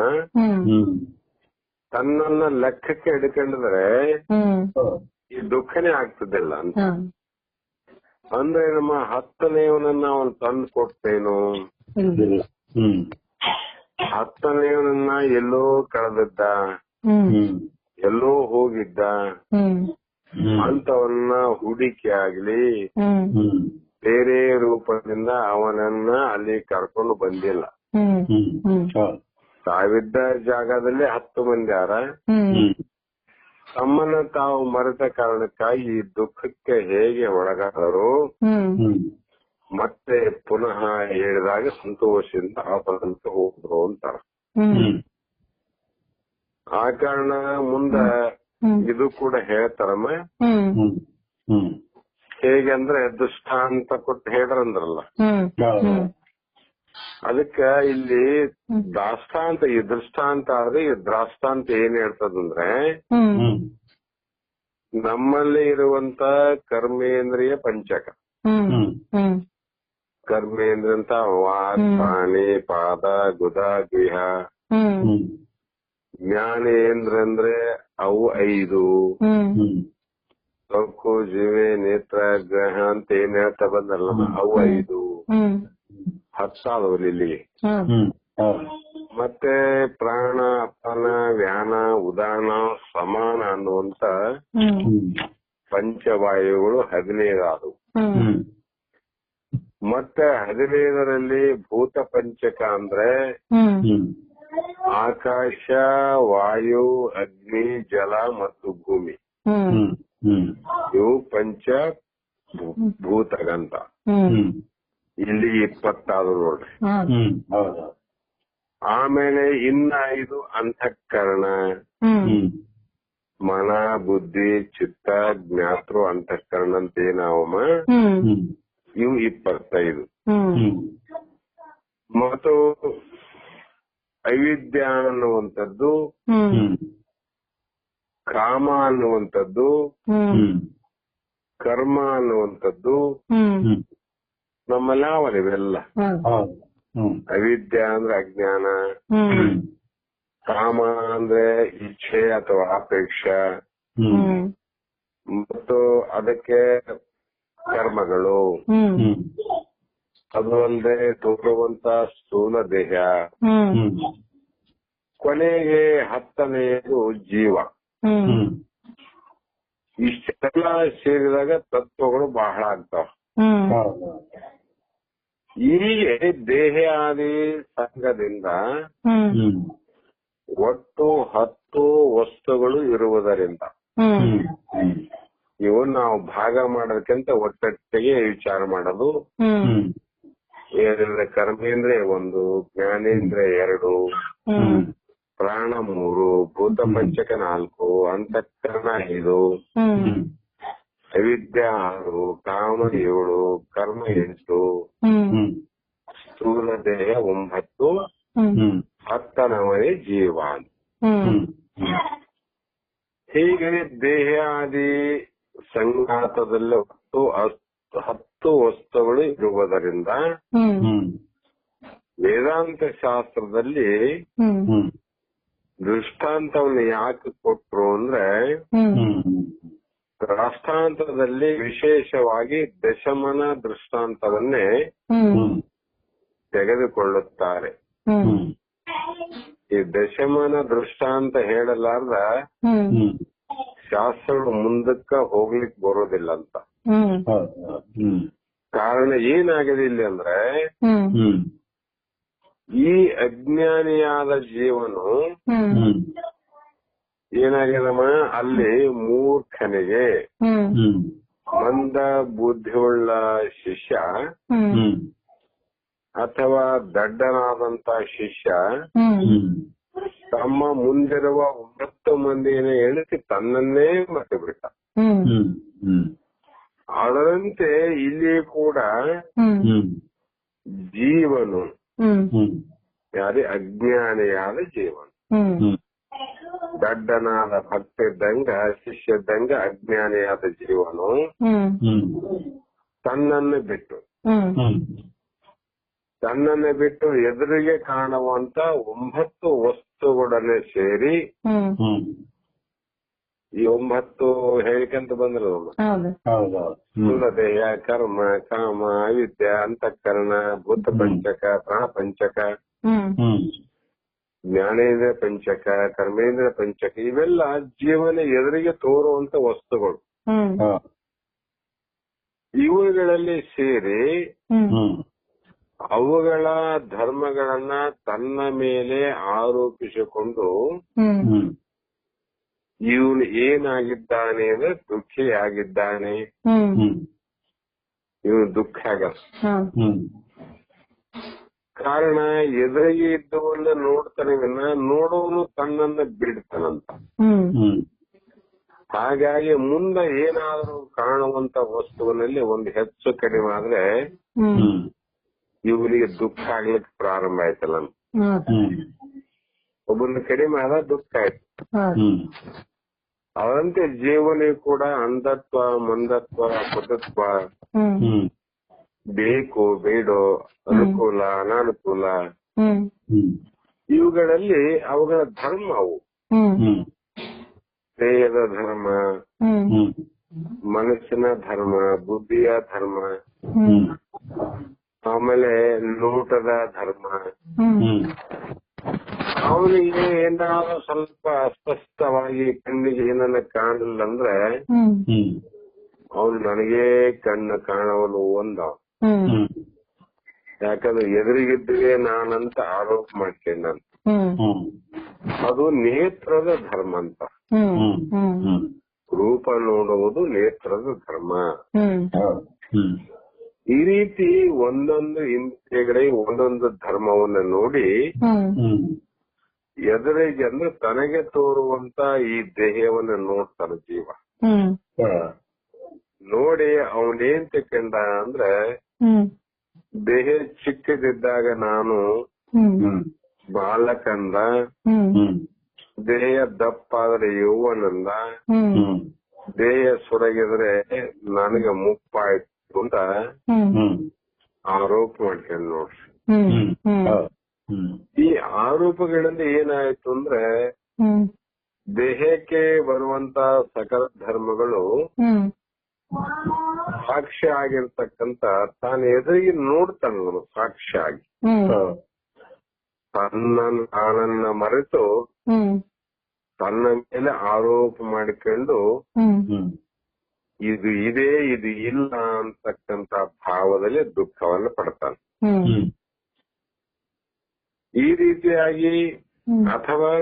ತನ್ನನ್ನ ಲೆಕ್ಕಕ್ಕೆ ಹಿಡ್ಕೊಂಡಿದ್ರೆ ಈ ದುಃಖನೇ ಆಗ್ತದಿಲ್ಲ ಅಂತ. ಅಂದ್ರೆ ನಮ್ಮ 10ನೇವನನ್ನ ಅವನು ತಂದು ಕೊಡ್ತೇನು, 10ನೇವನನ್ನ ಎಲ್ಲೋ ಕಳೆದಿದ್ದ, ಎಲ್ಲೋ ಹೋಗಿದ್ದ ಅಂತವನ್ನ ಹುಡುಕಿ ಆಗ್ಲಿ ಬೇರೆ ರೂಪದಿಂದ ಅವನನ್ನ ಅಲ್ಲಿ ಕರ್ಕೊಂಡು ಬಂದಿಲ್ಲ. ತಾವಿದ್ದ ಜಾಗದಲ್ಲಿ 10 ಮಂದಿ ಯಾರ ತಮ್ಮನ್ನ ತಾವು ಮರೆತ ಕಾರಣಕ್ಕಾಗಿ ಈ ದುಃಖಕ್ಕೆ ಹೇಗೆ ಒಳಗಾದರು ಮತ್ತೆ ಪುನಃ ಹೇಳಿದಾಗ ಸಂತೋಷದಿಂದ ಆಪದಂತ ಹೋದ್ರು ಅಂತಾರ. ಆ ಕಾರಣ ಮುಂದ ಇದು ಕೂಡ ಹೇಳ್ತಾರಮ್ಮ. ಹೇಗೆ ಅಂದ್ರೆ ದೃಷ್ಟಾಂತ ಕೊಟ್ಟು ಹೇಳ್ರಂದ್ರಲ್ಲ, ಅದಕ್ಕ ಇಲ್ಲಿ ದಾಷ್ಟಾಂತ ಈ ದೃಷ್ಟಾಂತ ಆದ್ರೆ ಈ ದ್ರಾಷ್ಟಾಂತ ಏನ್ ಹೇಳ್ತದಂದ್ರೆ ನಮ್ಮಲ್ಲಿ ಇರುವಂತ ಕರ್ಮೇಂದ್ರಿಯ ಪಂಚಕ, ಕರ್ಮೇಂದ್ರಿಯ ಅಂತ ವಾಕ್ ಪ್ರಾಣಿ ಪಾದ ಗುದ ಗುಹ, ಜ್ಞಾನೇಂದ್ರ ಅಂದ್ರೆ ಅವು 5, ಸೊಕ್ಕು ಜೀವೆ ನೇತ್ರ ಗ್ರಹ ಅಂತ ಏನ್ ಹೇಳ್ತಾ ಬಂದಲ್ಲ ಅವು 5, 10 ಆದವಲ್ಲಿ ಇಲ್ಲಿಗೆ. ಮತ್ತೆ ಪ್ರಾಣ ಅಪಾನ ವ್ಯಾನ ಉದಾನ ಸಮಾನ ಅನ್ನುವಂತ ಪಂಚವಾಯುಗಳು 15 ಆದವು. ಮತ್ತೆ 15ರಲ್ಲಿ ಭೂತ ಪಂಚಕ ಅಂದ್ರೆ ಆಕಾಶ, ವಾಯು, ಅಗ್ನಿ, ಜಲ ಮತ್ತು ಭೂಮಿ, ಇವು ಪಂಚ ಭೂತಗಂತ. ಇಲ್ಲಿ 20 ಆದ್ರು ನೋಡ್ರಿ. ಆಮೇಲೆ ಇನ್ನ 5 ಅಂತಃಕರಣ, ಮನ ಬುದ್ಧಿ ಚಿತ್ತ ಜ್ಞಾತೃ ಅಂತಃಕರಣ ಅಂತ ಏನಾವಮ್ಮ, ಇವು 25. ಮತ್ತು ಅವಿದ್ಯ ಅನ್ನುವಂಥದ್ದು, ಕಾಮ ಅನ್ನುವಂಥದ್ದು, ಕರ್ಮ ಅನ್ನುವಂಥದ್ದು ನಮ್ಮಲ್ಲಿ ಅವರಿವೆಲ್ಲ. ಅವಿದ್ಯ ಅಂದ್ರೆ ಅಜ್ಞಾನ, ಕಾಮ ಅಂದ್ರೆ ಇಚ್ಛೆ ಅಥವಾ ಅಪೇಕ್ಷೆ, ಮತ್ತು ಅದಕ್ಕೆ ಕರ್ಮಗಳು, ಅದು ಅಲ್ಲದೆ ತೋರುವಂತ ಸ್ಥೂಲ ದೇಹ, ಕೊನೆಗೆ 10ನೇದು ಜೀವ. ಇಷ್ಟೆಲ್ಲ ಸೇರಿದಾಗ ತತ್ವಗಳು ಬಹಳ ಆಗ್ತಾವ. ಹೀಗೆ ದೇಹಾದಿ ಸಂಘದಿಂದ ಒಟ್ಟು 10 ವಸ್ತುಗಳು ಇರುವುದರಿಂದ ಇವು ನಾವು ಭಾಗ ಮಾಡೋದಕ್ಕಿಂತ ಒಟ್ಟೊಟ್ಟಿಗೆ ವಿಚಾರ ಮಾಡೋದು. ಏನಂದ್ರೆ ಕರ್ಮೇಂದ್ರಿಯ 1, ಜ್ಞಾನೇಂದ್ರಿಯ 2, ಪ್ರಾಣ 3, ಭೂತ ಪಂಚಕ 4, ಅಂತಃಕರಣ 5, ಅವಿದ್ಯ 6, ಕಾಮ 7, ಕರ್ಮ 8, ಸ್ಥೂಲ ದೇಹ 9, 10ನೇ ಜೀವ. ಹೀಗೆ ದೇಹಾದಿ ಸಂಘಾತದಲ್ಲಿ ಒಟ್ಟು 10 ವಸ್ತುಗಳು ಇರುವುದರಿಂದ ವೇದಾಂತ ಶಾಸ್ತ್ರದಲ್ಲಿ ದೃಷ್ಟಾಂತವನ್ನು ಯಾಕೆ ಕೊಟ್ರು ಅಂದ್ರೆ ರಾಷ್ಟ್ರಾಂತರದಲ್ಲಿ ವಿಶೇಷವಾಗಿ ದಶಮನ ದೃಷ್ಟಾಂತವನ್ನೇ ತೆಗೆದುಕೊಳ್ಳುತ್ತಾರೆ. ಈ ದಶಮನ ದೃಷ್ಟಾಂತ ಹೇಳಲಾರ್ದ ಶಾಸ್ತ್ರಗಳು ಮುಂದಕ್ಕ ಹೋಗ್ಲಿಕ್ಕೆ ಬರೋದಿಲ್ಲ ಅಂತ. ಕಾರಣ ಏನಾಗಿದೆ ಇಲ್ಲಿ ಅಂದ್ರೆ ಈ ಅಜ್ಞಾನಿಯಾದ ಜೀವನು ಏನಾಗ್ಯದಮ್ಮ, ಅಲ್ಲಿ ಮೂರ್ಖನಿಗೆ ಮಂದ ಬುದ್ಧಿಯುಳ್ಳ ಶಿಷ್ಯ ಅಥವಾ ದಡ್ಡನಾದಂತ ಶಿಷ್ಯ ತಮ್ಮ ಮುಂದಿರುವ 9 ಮಂದಿನ ಎಣಿಸಿ ತನ್ನನ್ನೇ ಮರೆತು ಬಿಟ್ಟ. ಅದರಂತೆ ಇಲ್ಲಿ ಕೂಡ ಜೀವನು ಯಾರೇ ಅಜ್ಞಾನಿಯಾದ ಜೀವನು, ದಡ್ಡನಾದ ಭಕ್ತ ಇದ್ದಂಗ ಶಿಷ್ಯ ಇದ್ದಂಗ ಅಜ್ಞಾನಿಯಾದ ಜೀವನು ತನ್ನನ್ನು ಬಿಟ್ಟು ಎದುರಿಗೆ ಕಾಣುವಂತ 9 ವಸ್ತುಗಳನ್ನೇ ಸೇರಿ ಈ 9 ಹೇಳಿಕಂತ ಬಂದ್ರು. ಸ್ಥೂಲ ದೇಹ, ಕರ್ಮ, ಕಾಮ, ಅವಿದ್ಯ, ಅಂತಃಕರಣ, ಭೂತ ಪಂಚಕ, ಪ್ರಾಣ ಪಂಚಕ, ಜ್ಞಾನೇಂದ್ರ ಪಂಚಕ, ಕರ್ಮೇಂದ್ರ ಪಂಚಕ, ಇವೆಲ್ಲ ಜೀವನ ಎದುರಿಗೆ ತೋರುವಂತ ವಸ್ತುಗಳು. ಇವುಗಳಲ್ಲಿ ಸೇರಿ ಅವುಗಳ ಧರ್ಮಗಳನ್ನ ತನ್ನ ಮೇಲೆ ಆರೋಪಿಸಿಕೊಂಡು ಇವನು ಏನಾಗಿದ್ದಾನೆ ಅಂದ್ರೆ ದುಃಖಿಯಾಗಿದ್ದಾನೆ, ಇವನು ದುಃಖ ಆಗಲ್ಲ. ಕಾರಣ ಎದುರಿಗೆ ಇದ್ದವನ್ನ ನೋಡ್ತಾನೆ, ನೋಡೋನು ತನ್ನನ್ನ ಬಿಡ್ತಾನಂತ. ಹಾಗಾಗಿ ಮುಂದೆ ಏನಾದರೂ ಕಾಣುವಂತ ವಸ್ತುವಿನಲ್ಲಿ ಒಂದು ಹೆಚ್ಚು ಕಡಿಮೆ ಆದ್ರೆ ಇವನಿಗೆ ದುಃಖ ಆಗ್ಲಿಕ್ಕೆ ಪ್ರಾರಂಭ ಆಯ್ತಲ್ಲ. ಒಬ್ಬನ ಕಡಿಮೆ ಆದ ದುಃಖ ಆಯ್ತು. ಅವರಂತೆ ಜೀವನ ಕೂಡ ಅಂಧತ್ವ, ಮಂದತ್ವ, ಪಟತ್ವ, ಬೇಕು ಬೇಡೋ, ಅನುಕೂಲ ಅನಾನುಕೂಲ, ಇವುಗಳಲ್ಲಿ ಅವುಗಳ ಧರ್ಮ ಅವು. ದೇಹದ ಧರ್ಮ, ಮನಸ್ಸಿನ ಧರ್ಮ, ಬುದ್ಧಿಯ ಧರ್ಮ, ಆಮೇಲೆ ನೋಟದ ಧರ್ಮ. ಅವನಿಗೆ ಏನಾದ್ರು ಸ್ವಲ್ಪ ಅಸ್ಪಷ್ಟವಾಗಿ ಕಣ್ಣಿಗೆ ಏನನ್ನ ಕಾಣಲಿಲ್ಲ ಅಂದ್ರೆ ಅವನು ನನಗೇ ಕಣ್ಣು ಕಾಣವಲು ಒಂದ. ಯಾಕಂದ್ರೆ ಎದುರಿಗಿದ್ದರೆ ನಾನಂತ ಆರೋಪ ಮಾಡ್ತೇನೆ ನಾನು. ಅದು ನೇತ್ರದ ಧರ್ಮ ಅಂತ. ರೂಪ ನೋಡುವುದು ನೇತ್ರದ ಧರ್ಮ. ಈ ರೀತಿ ಒಂದೊಂದು ಇಂದ್ರಿಯಗಳಿಗೆ ಒಂದೊಂದು ಧರ್ಮವನ್ನ ನೋಡಿ ಎದುರಿಗೆ ಅಂದ್ರೆ ತನಗೆ ತೋರುವಂತ ಈ ದೇಹವನ್ನ ನೋಡ್ತಾನೆ ಜೀವ. ನೋಡಿ ಅವನೇನ್ ತಿಳ್ಕೊಂಡ ಅಂದ್ರೆ ದೇಹ ಚಿಕ್ಕದಿದ್ದಾಗ ನಾನು ಬಾಲಕಂದ, ದೇಹ ದಪ್ಪಾದ್ರೆ ಯೌವನಂದ, ದೇಹ ಸುರಗಿದ್ರೆ ನನಗೆ ಮುಪ್ಪಾಯ್ತು ಅಂತ ಆರೋಪ ಮಾಡ್ಕೊಂಡು ನೋಡ್ರಿ. ಈ ಆರೋಪಗಳಿಂದ ಏನಾಯ್ತು ಅಂದ್ರೆ ದೇಹಕ್ಕೆ ಬರುವಂತ ಸಕಲ ಧರ್ಮಗಳು ಸಾಕ್ಷ್ಯ ಆಗಿರ್ತಕ್ಕಂತ ತಾನು ಎದುರಿಗೆ ನೋಡ್ತಾನ ಸಾಕ್ಷಿಯಾಗಿ ತಾನನ್ನ ಮರೆತು ತನ್ನ ಮೇಲೆ ಆರೋಪ ಮಾಡಿಕೊಂಡು ಇದು ಇದೆ ಇದು ಇಲ್ಲ ಅಂತಕ್ಕಂತ ಭಾವದಲ್ಲಿ ದುಃಖವನ್ನು ಪಡ್ತಾನೆ. ಈ ರೀತಿಯಾಗಿ ಅಥವಾ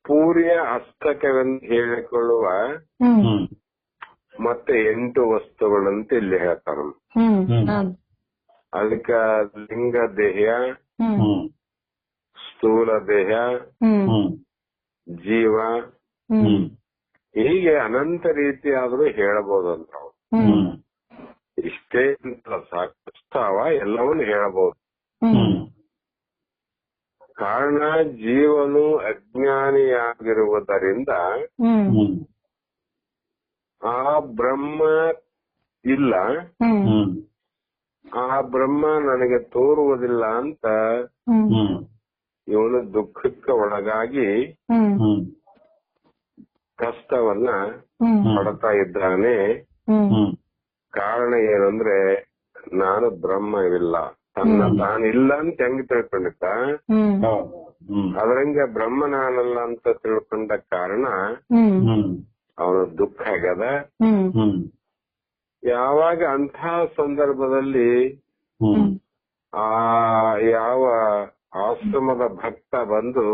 ಪೂರ್ಯ ಅಷ್ಟಕವೆಂದು ಹೇಳಿಕೊಳ್ಳುವ ಮತ್ತೆ 8 ವಸ್ತುಗಳಂತ ಇಲ್ಲಿ ಹೇಳ್ತಾರ. ಅದಕ್ಕ ಲಿಂಗ ದೇಹ, ಸ್ಥೂಲ ದೇಹ, ಜೀವ, ಹೀಗೆ ಅನಂತ ರೀತಿಯಾದ್ರೂ ಹೇಳಬಹುದಂತ. ಇಷ್ಟೇ ಅಂತ ಸಾಕಷ್ಟವ ಎಲ್ಲವನ್ನೂ ಹೇಳಬಹುದು. ಕಾರಣ ಜೀವನು ಅಜ್ಞಾನಿಯಾಗಿರುವುದರಿಂದ ಆ ಬ್ರಹ್ಮ ಇಲ್ಲ, ಆ ಬ್ರಹ್ಮ ನನಗೆ ತೋರುವುದಿಲ್ಲ ಅಂತ ಇವನು ದುಃಖಕ್ಕೆ ಒಳಗಾಗಿ ಕಷ್ಟವನ್ನ ಪಡ್ತಾ ಇದ್ದಾನೆ. ಕಾರಣ ಏನಂದ್ರೆ ನಾನು ಬ್ರಹ್ಮವಿಲ್ಲ, ತನ್ನ ತಾನಿಲ್ಲ ಅಂತ ಹೆಂಗ್ ತಿಳ್ಕೊಂಡಿದ್ದ, ಅದರಂಗ ಬ್ರಹ್ಮ ನಾನಲ್ಲ ಅಂತ ತಿಳ್ಕೊಂಡ ಕಾರಣ ಅವನು ದುಃಖ ಆಗ್ಯದ. ಯಾವಾಗ ಅಂಥ ಸಂದರ್ಭದಲ್ಲಿ ಆ ಯಾವ ಆಶ್ರಮದ ಭಕ್ತ ಬಂದು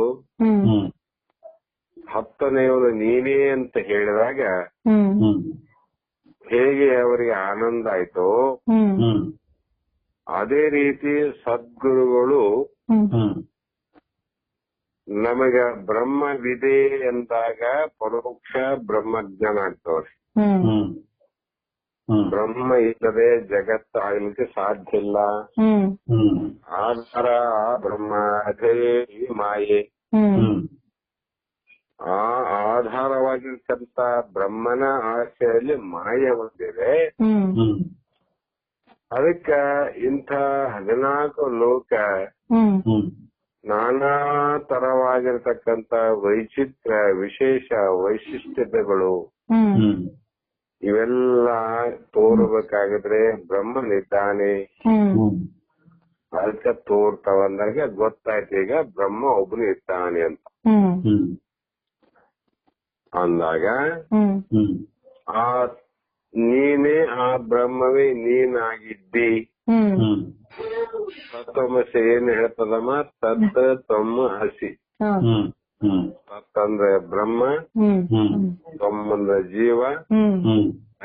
10ನೇವನು ನೀನೇ ಅಂತ ಹೇಳಿದಾಗ ಹೇಗೆ ಅವರಿಗೆ ಆನಂದ ಆಯ್ತೋ ಅದೇ ರೀತಿ ಸದ್ಗುರುಗಳು ನಮಗ ಬ್ರಹ್ಮವಿದೆ ಎಂದಾಗ ಪರೋಕ್ಷ ಬ್ರಹ್ಮಜ್ಞಾನ ಆಗ್ತವ್ರಿ. ಬ್ರಹ್ಮ ಇಲ್ಲದೆ ಜಗತ್ತು ಆಗ್ಲಿಕ್ಕೆ ಸಾಧ್ಯ ಇಲ್ಲ. ಆಧಾರ ಬ್ರಹ್ಮ, ಅದೇ ಮಾಯೆ. ಆ ಆಧಾರವಾಗಿರ್ತಕ್ಕಂಥ ಬ್ರಹ್ಮನ ಆಶೆಯಲ್ಲಿ ಮಾಯೆ ಹೊಂದಿದೆ. ಅದಕ್ಕ ಇಂಥ 14 ಲೋಕ ನಾನಾ ತರವಾಗಿರ್ತಕ್ಕಂಥ ವೈಚಿತ್ರ ವಿಶೇಷ ವೈಶಿಷ್ಟ್ಯತೆಗಳು ಇವೆಲ್ಲ ತೋರ್ಬೇಕಾಗಿದ್ರೆ ಬ್ರಹ್ಮನಿದ್ದಾನೆ. ಅದಕ್ಕೆ ತೋರ್ತಾವಂದಾಗ ಗೊತ್ತಾಯ್ತು ಈಗ ಬ್ರಹ್ಮ ಒಬ್ಬನು ಇದ್ದಾನೆ ಅಂತ ಅಂದಾಗ ಆ ನೀನೇ ಆ ಬ್ರಹ್ಮವೇ ನೀನಾಗಿದ್ದಿ ತತ್ವಮಸಿ ಏನ್ ಹೇಳ್ತದಮ್ಮ? ತತ್ ತ್ವಮ್ ಅಸಿ. ತತ್ ಅಂದ್ರೆ ಬ್ರಹ್ಮ, ತ್ವಮ್ ಅಂದ್ರೆ ಜೀವ,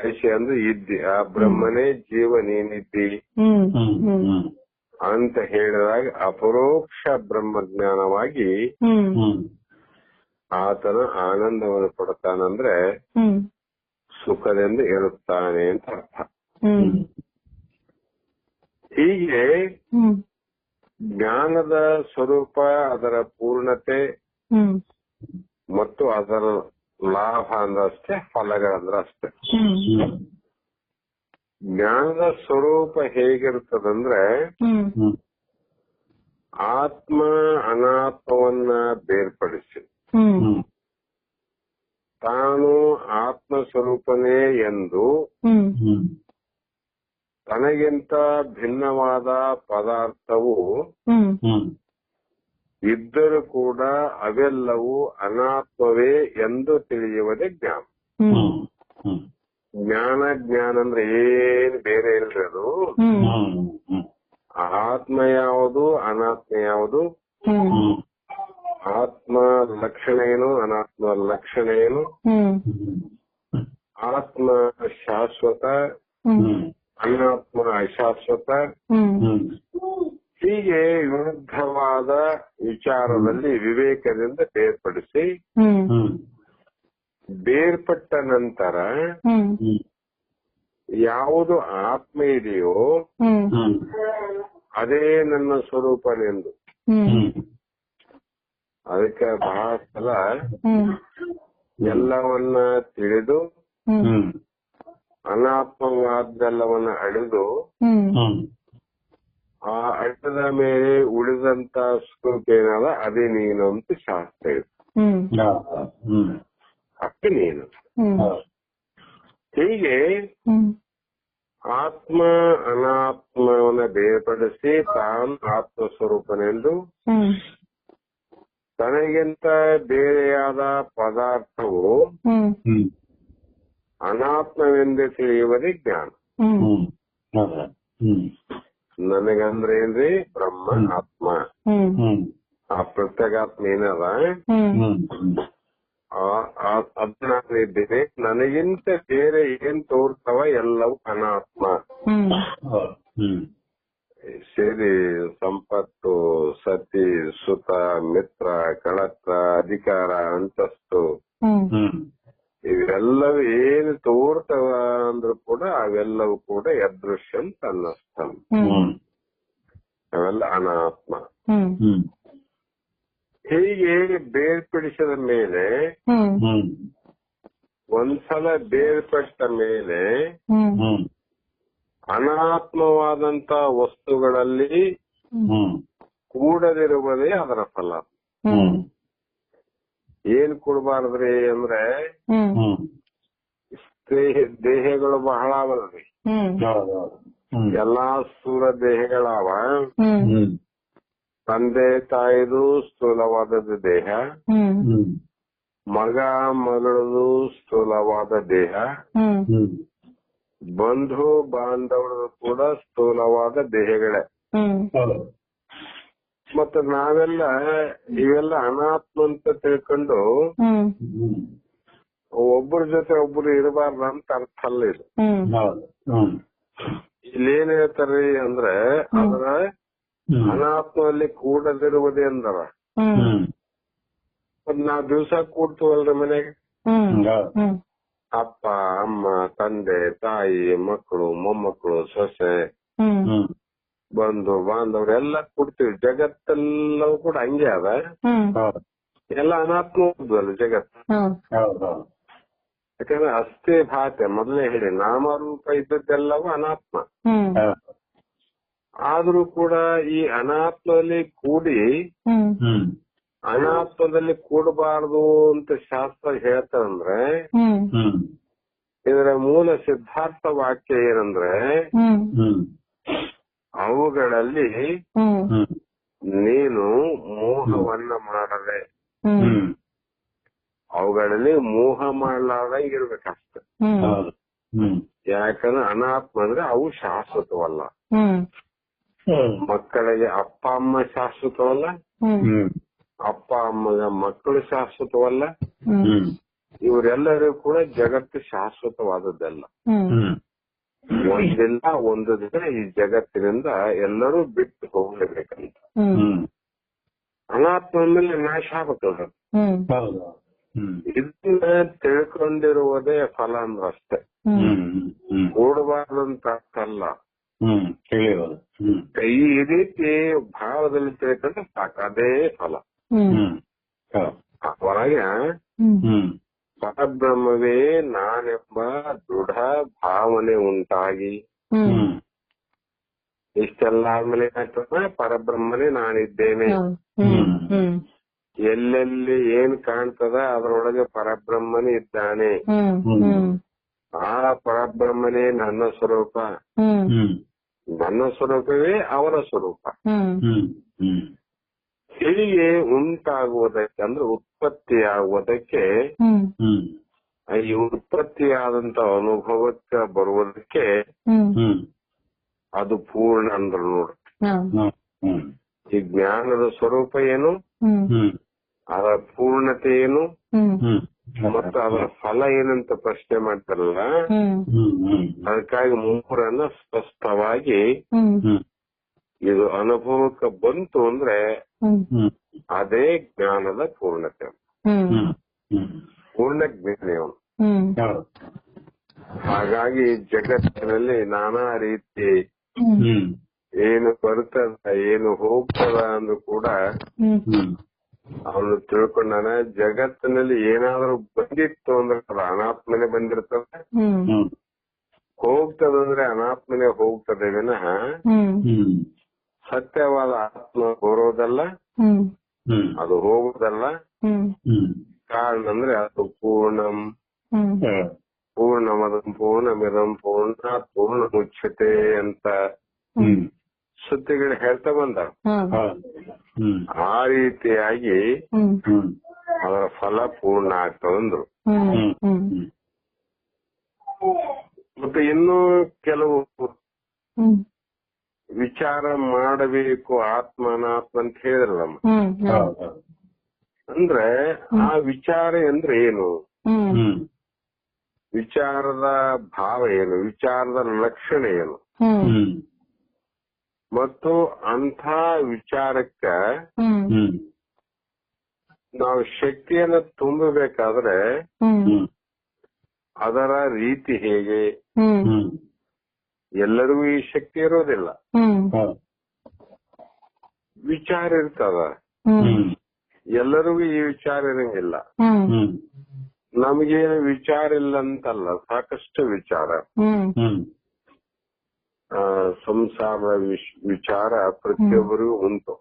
ಅಸಿ ಅಂದ್ರೆ ಇದ್ದಿ. ಆ ಬ್ರಹ್ಮನೇ ಜೀವ, ನೀನಿದ್ದಿ ಅಂತ ಹೇಳಿದಾಗ ಅಪರೋಕ್ಷ ಬ್ರಹ್ಮಜ್ಞಾನವಾಗಿ ಆತನ ಆನಂದವನ್ನು ಪಡ್ತಾನಂದ್ರೆ ಸುಖದಿಂದ ಇರುತ್ತಾನೆ ಅಂತ ಅರ್ಥ. ಹೀಗೆ ಜ್ಞಾನದ ಸ್ವರೂಪ, ಅದರ ಪೂರ್ಣತೆ ಮತ್ತು ಅದರ ಲಾಭ ಅಂದ್ರಷ್ಟೇ, ಫಲಗಳಂದ್ರಷ್ಟೇ. ಜ್ಞಾನದ ಸ್ವರೂಪ ಹೇಗಿರ್ತದಂದ್ರೆ ಆತ್ಮ ಅನಾತ್ಮವನ್ನ ಬೇರ್ಪಡಿಸಿ ತಾನು ಆತ್ಮ ಸ್ವರೂಪನೇ ಎಂದು ತನಗಿಂತ ಭಿನ್ನವಾದ ಪದಾರ್ಥವು ಇದ್ದರೂ ಕೂಡ ಅವೆಲ್ಲವೂ ಅನಾತ್ಮವೇ ಎಂದು ತಿಳಿಯುವುದೇ ಜ್ಞಾನ. ಜ್ಞಾನ ಅಂದ್ರೆ ಏನ್ ಬೇರೆ ಇಲ್ರಿ. ಅದು ಆತ್ಮ ಯಾವುದು, ಅನಾತ್ಮ ಯಾವುದು, ಆತ್ಮ ಲಕ್ಷಣ ಏನು, ಅನಾತ್ಮ ಲಕ್ಷಣ ಏನು, ಆತ್ಮ ಶಾಶ್ವತ, ಅನಾತ್ಮ ಅಶಾಶ್ವತ, ಹೀಗೆ ವಿರುದ್ಧವಾದ ವಿಚಾರದಲ್ಲಿ ವಿವೇಕದಿಂದ ಬೇರ್ಪಡಿಸಿ ಬೇರ್ಪಟ್ಟ ನಂತರ ಯಾವುದು ಆತ್ಮ ಇದೆಯೋ ಅದೇ ನನ್ನ ಸ್ವರೂಪನೆಂದು. ಅದಕ್ಕೆ ಬಹಳ ಸಲ ಎಲ್ಲವನ್ನ ತಿಳಿದು ಅನಾತ್ಮವಾದ್ದೆಲ್ಲವನ್ನ ಅಳಿದು ಆ ಅಡ್ಡದ ಮೇಲೆ ಉಳಿದಂತ ಸ್ವರೂಪ ಏನದ ಅದೇ ನೀನು ಅಂತ ಶಾಸ್ತ್ರ ಇದೆ. ಅಷ್ಟೇ ನೀನು. ಹೀಗೆ ಆತ್ಮ ಅನಾತ್ಮವನ್ನ ಬೇರ್ಪಡಿಸಿ ತಾನು ಆತ್ಮ ಸ್ವರೂಪನೆಂದು ತನಗಿಂತ ಬೇರೆಯಾದ ಪದಾರ್ಥವು ಅನಾತ್ಮವೆಂದು ತಿಳಿಯುವುದೇ ಜ್ಞಾನ. ನನಗಂದ್ರೆ ಏನ್ರಿ? ಬ್ರಹ್ಮ ಆತ್ಮ. ಆ ಪ್ರತ್ಯೇಗಾತ್ಮ ಏನದ ಅದನ್ನ ಇದ್ದೇನೆ. ನನಗಿಂತ ಬೇರೆ ಏನ್ ತೋರ್ತಾವ ಎಲ್ಲವೂ ಅನಾತ್ಮ. ಸೇರಿ ಸಂಪತ್ತು, ಸತಿ, ಸುತ, ಮಿತ್ರ, ಕಳತ್ರ, ಅಧಿಕಾರ, ಅಂತಸ್ತು ಇವೆಲ್ಲವೂ ಏನು ತೋರ್ತವ ಅಂದ್ರೂ ಕೂಡ ಅವೆಲ್ಲವೂ ಕೂಡ ಯದೃಶ್ಯಂ ತನ್ನಸ್ಥಂ. ಅವೆಲ್ಲ ಅನಾತ್ಮ. ಹೀಗೆ ಬೇರ್ಪಡಿಸಿದ ಮೇಲೆ ಒಂದ್ಸಲ ಬೇರ್ಪಟ್ಟ ಮೇಲೆ ಅನಾತ್ಮವಾದಂತ ವಸ್ತುಗಳಲ್ಲಿ ಕೂಡದಿರುವುದೇ ಅದರ ಫಲ. ಏನ್ ಕೊಡಬಾರ್ದ್ರಿ ಅಂದ್ರೆ ದೇಹಗಳು ಬಹಳ ಅವಲ್ರಿ. ಎಲ್ಲಾ ಸ್ಥೂಲ ದೇಹಗಳವ. ತಂದೆ ತಾಯಿದು ಸ್ಥೂಲವಾದದ್ದು ದೇಹ, ಮಗ ಮಗಳದು ಸ್ಥೂಲವಾದ ದೇಹ, ಬಂಧು ಬಾಂಧವರು ಕೂಡ ಸ್ಥೂಲವಾದ ದೇಹಗಳೇ. ಮತ್ತೆ ನಾವೆಲ್ಲ ಇವೆಲ್ಲ ಅನಾತ್ಮ ಅಂತ ತಿಳ್ಕೊಂಡು ಒಬ್ಬರ ಜೊತೆ ಒಬ್ರು ಇರಬಾರ್ದು ಅಂತ ಅರ್ಥ ಅಲ್ಲ ಇದು. ಇಲ್ಲೇನ್ ಹೇಳ್ತಾರ್ರಿ ಅಂದ್ರೆ ಅದರ ಅನಾತ್ಮದಲ್ಲಿ ಕೂಡದಿರುವುದೇ ಅಂದರ. ನಾವ್ ದಿವ್ಸ ಕೂಡ್ತೀವಲ್ರಿ ಮನೆಗೆ, ಅಪ್ಪ ಅಮ್ಮ ತಂದೆ ತಾಯಿ ಮಕ್ಕಳು ಮೊಮ್ಮಕ್ಕಳು ಸೊಸೆ ಬಂಧು ಬಾಂಧವ್ರು ಎಲ್ಲ ಕೊಡ್ತೀವಿ. ಜಗತ್ತೆಲ್ಲವೂ ಕೂಡ ಹಂಗೆ ಅದ. ಎಲ್ಲ ಅನಾತ್ಮ ಅಲ್ಲ ಜಗತ್ತು. ಯಾಕಂದ್ರೆ ಅಸ್ಥಿ ಭಾತೆ ಮೊದಲೇ ಹೇಳಿ ನಾಮರೂಪ ಇದ್ದದ್ದೆಲ್ಲವೂ ಅನಾತ್ಮ. ಆದ್ರೂ ಕೂಡ ಈ ಅನಾತ್ಮದಲ್ಲಿ ಕೂಡಿ ಅನಾತ್ಮದಲ್ಲಿ ಕೂಡಬಾರದು ಅಂತ ಶಾಸ್ತ್ರ ಹೇಳ್ತಾರಂದ್ರೆ ಇದರ ಮೂಲ ಸಿದ್ಧಾರ್ಥ ವಾಕ್ಯ ಏನಂದ್ರೆ ಅವುಗಳಲ್ಲಿ ನೀನು ಮೋಹವನ್ನ ಮಾಡದೆ, ಅವುಗಳಲ್ಲಿ ಮೋಹ ಮಾಡಲಾರ್ದಂಗೆ ಇರ್ಬೇಕಷ್ಟೆ. ಯಾಕಂದ್ರೆ ಅನಾತ್ಮ ಅಂದ್ರೆ ಅವು ಶಾಶ್ವತವಲ್ಲ. ಮಕ್ಕಳಿಗೆ ಅಪ್ಪ ಅಮ್ಮ ಶಾಶ್ವತವಲ್ಲ, ಅಪ್ಪ ಅಮ್ಮಗ ಮಕ್ಕಳು ಶಾಶ್ವತವಲ್ಲ. ಇವರೆಲ್ಲರಿಗೂ ಕೂಡ ಜಗತ್ತು ಶಾಶ್ವತವಾದದ್ದಲ್ಲ. ಒಂದಿಲ್ಲ ಒಂದು ದಿನ ಈ ಜಗತ್ತಿನಿಂದ ಎಲ್ಲರೂ ಬಿಟ್ಟು ಹೋಗ್ಲೇಬೇಕಂತ. ಅನಾತ್ಮ ಮೇಲೆ ನಾಶ ಆಗ್ಬೇಕಲ್ಲ. ಇದನ್ನ ತಿಳ್ಕೊಂಡಿರುವುದೇ ಫಲ ಅಂದ್ರೆ ಅಷ್ಟೇ. ಕೂಡಬಾರ್ದಂತ ಅಲ್ಲ. ಈ ರೀತಿ ಭಾವದಲ್ಲಿ ತಿಳ್ಕೊಂಡ್ರೆ ಸಾಕು, ಅದೇ ಫಲ. ಹೊರಗೆ ಪರಬ್ರಹ್ಮವೇ ನಾನೆಂಬ ದೃಢ ಭಾವನೆ ಉಂಟಾಗಿ ಇಷ್ಟೆಲ್ಲ ಆದ್ಮೇಲೆ ಏನಾಗ್ತದೆ, ಪರಬ್ರಹ್ಮನೇ ನಾನಿದ್ದೇನೆ. ಎಲ್ಲೆಲ್ಲಿ ಏನ್ ಕಾಣ್ತದ ಅದರೊಳಗೆ ಪರಬ್ರಹ್ಮನೇ ಇದ್ದಾನೆ. ಆ ಪರಬ್ರಹ್ಮನೇ ನನ್ನ ಸ್ವರೂಪ, ನನ್ನ ಸ್ವರೂಪವೇ ಅವರ ಸ್ವರೂಪ. ಹೀಗೆ ಉಂಟಾಗುವುದಕ್ಕೆ ಅಂದ್ರೆ ಉತ್ಪತ್ತಿಯಾಗುವುದಕ್ಕೆ, ಈ ಉತ್ಪತ್ತಿಯಾದಂತ ಅನುಭವಕ್ಕೆ ಬರುವುದಕ್ಕೆ ಅದು ಪೂರ್ಣ ಅಂದ್ರೆ ನೋಡ್ರಿ. ಈ ಜ್ಞಾನದ ಸ್ವರೂಪ ಏನು, ಅದರ ಪೂರ್ಣತೆ ಏನು, ಮತ್ತು ಅದರ ಫಲ ಏನಂತ ಪ್ರಶ್ನೆ ಮಾಡ್ತಾರಲ್ಲ, ಅದಕ್ಕಾಗಿ ಮೂರನ್ನ ಸ್ಪಷ್ಟವಾಗಿ ಇದು ಅನುಭವಕ್ಕೆ ಬಂತು ಅಂದ್ರೆ ಅದೇ ಜ್ಞಾನದ ಪೂರ್ಣತೆ, ಪೂರ್ಣ ಜ್ಞಾನಿಯವನು. ಹಾಗಾಗಿ ಜಗತ್ತಿನಲ್ಲಿ ನಾನಾ ರೀತಿ ಏನು ಬರ್ತದ ಏನು ಹೋಗ್ತದ ಅಂದ್ರೂ ಕೂಡ ಅವನು ತಿಳ್ಕೊಂಡಾನ. ಜಗತ್ತಿನಲ್ಲಿ ಏನಾದ್ರೂ ಬಂದಿತ್ತು ಅಂದ್ರೆ ಅದು ಅನಾತ್ಮನೆ ಬಂದಿರ್ತದೆ, ಹೋಗ್ತದಂದ್ರೆ ಅನಾತ್ಮನೆ ಹೋಗ್ತದೆ ವಿನಃ ಸತ್ಯವಾದ ಆತ್ಮ ಬರೋದಲ್ಲ, ಅದು ಹೋಗುದಲ್ಲ. ಕಾರಣ ಅಂದ್ರೆ ಅದು ಪೂರ್ಣಂ ಪೂರ್ಣಮದಂ ಪೂರ್ಣಮಿದಂ ಪೂರ್ಣ ಪೂರ್ಣ ಮುಚ್ಯತೆ ಅಂತ ಸುದ್ದಿಗಳು ಹೇಳ್ತಾ ಬಂದ. ಆ ರೀತಿಯಾಗಿ ಅದರ ಫಲ ಪೂರ್ಣ ಆಗ್ತದಂದ್ರು. ಮತ್ತೆ ಇನ್ನೂ ಕೆಲವು ವಿಚಾರ ಮಾಡಬೇಕು ಆತ್ಮ ಅನಾತ್ಮ ಅಂತ ಹೇಳಿದ್ರಲ್ಲಮ್ಮ. ಅಂದ್ರೆ ಆ ವಿಚಾರ ಅಂದ್ರೆ ಏನು, ವಿಚಾರದ ಭಾವ ಏನು, ವಿಚಾರದ ಲಕ್ಷಣ ಏನು, ಮತ್ತು ಅಂಥ ವಿಚಾರಕ್ಕ ನಾವು ಶಕ್ತಿಯನ್ನ ತುಂಬಬೇಕಾದ್ರೆ ಅದರ ರೀತಿ ಹೇಗೆ. ಎಲ್ಲರಿಗೂ ಈ ಶಕ್ತಿ ಇರೋದಿಲ್ಲ, ವಿಚಾರ ಇರ್ತದ. ಎಲ್ಲರಿಗೂ ಈ ವಿಚಾರ ಇರಂಗಿಲ್ಲ. ನಮಗೇನು ವಿಚಾರ ಇಲ್ಲ ಅಂತಲ್ಲ, ಸಾಕಷ್ಟು ವಿಚಾರ. ಸಂಸಾರದ ವಿಚಾರ ಪ್ರತಿಯೊಬ್ಬರಿಗೂ ಉಂಟು,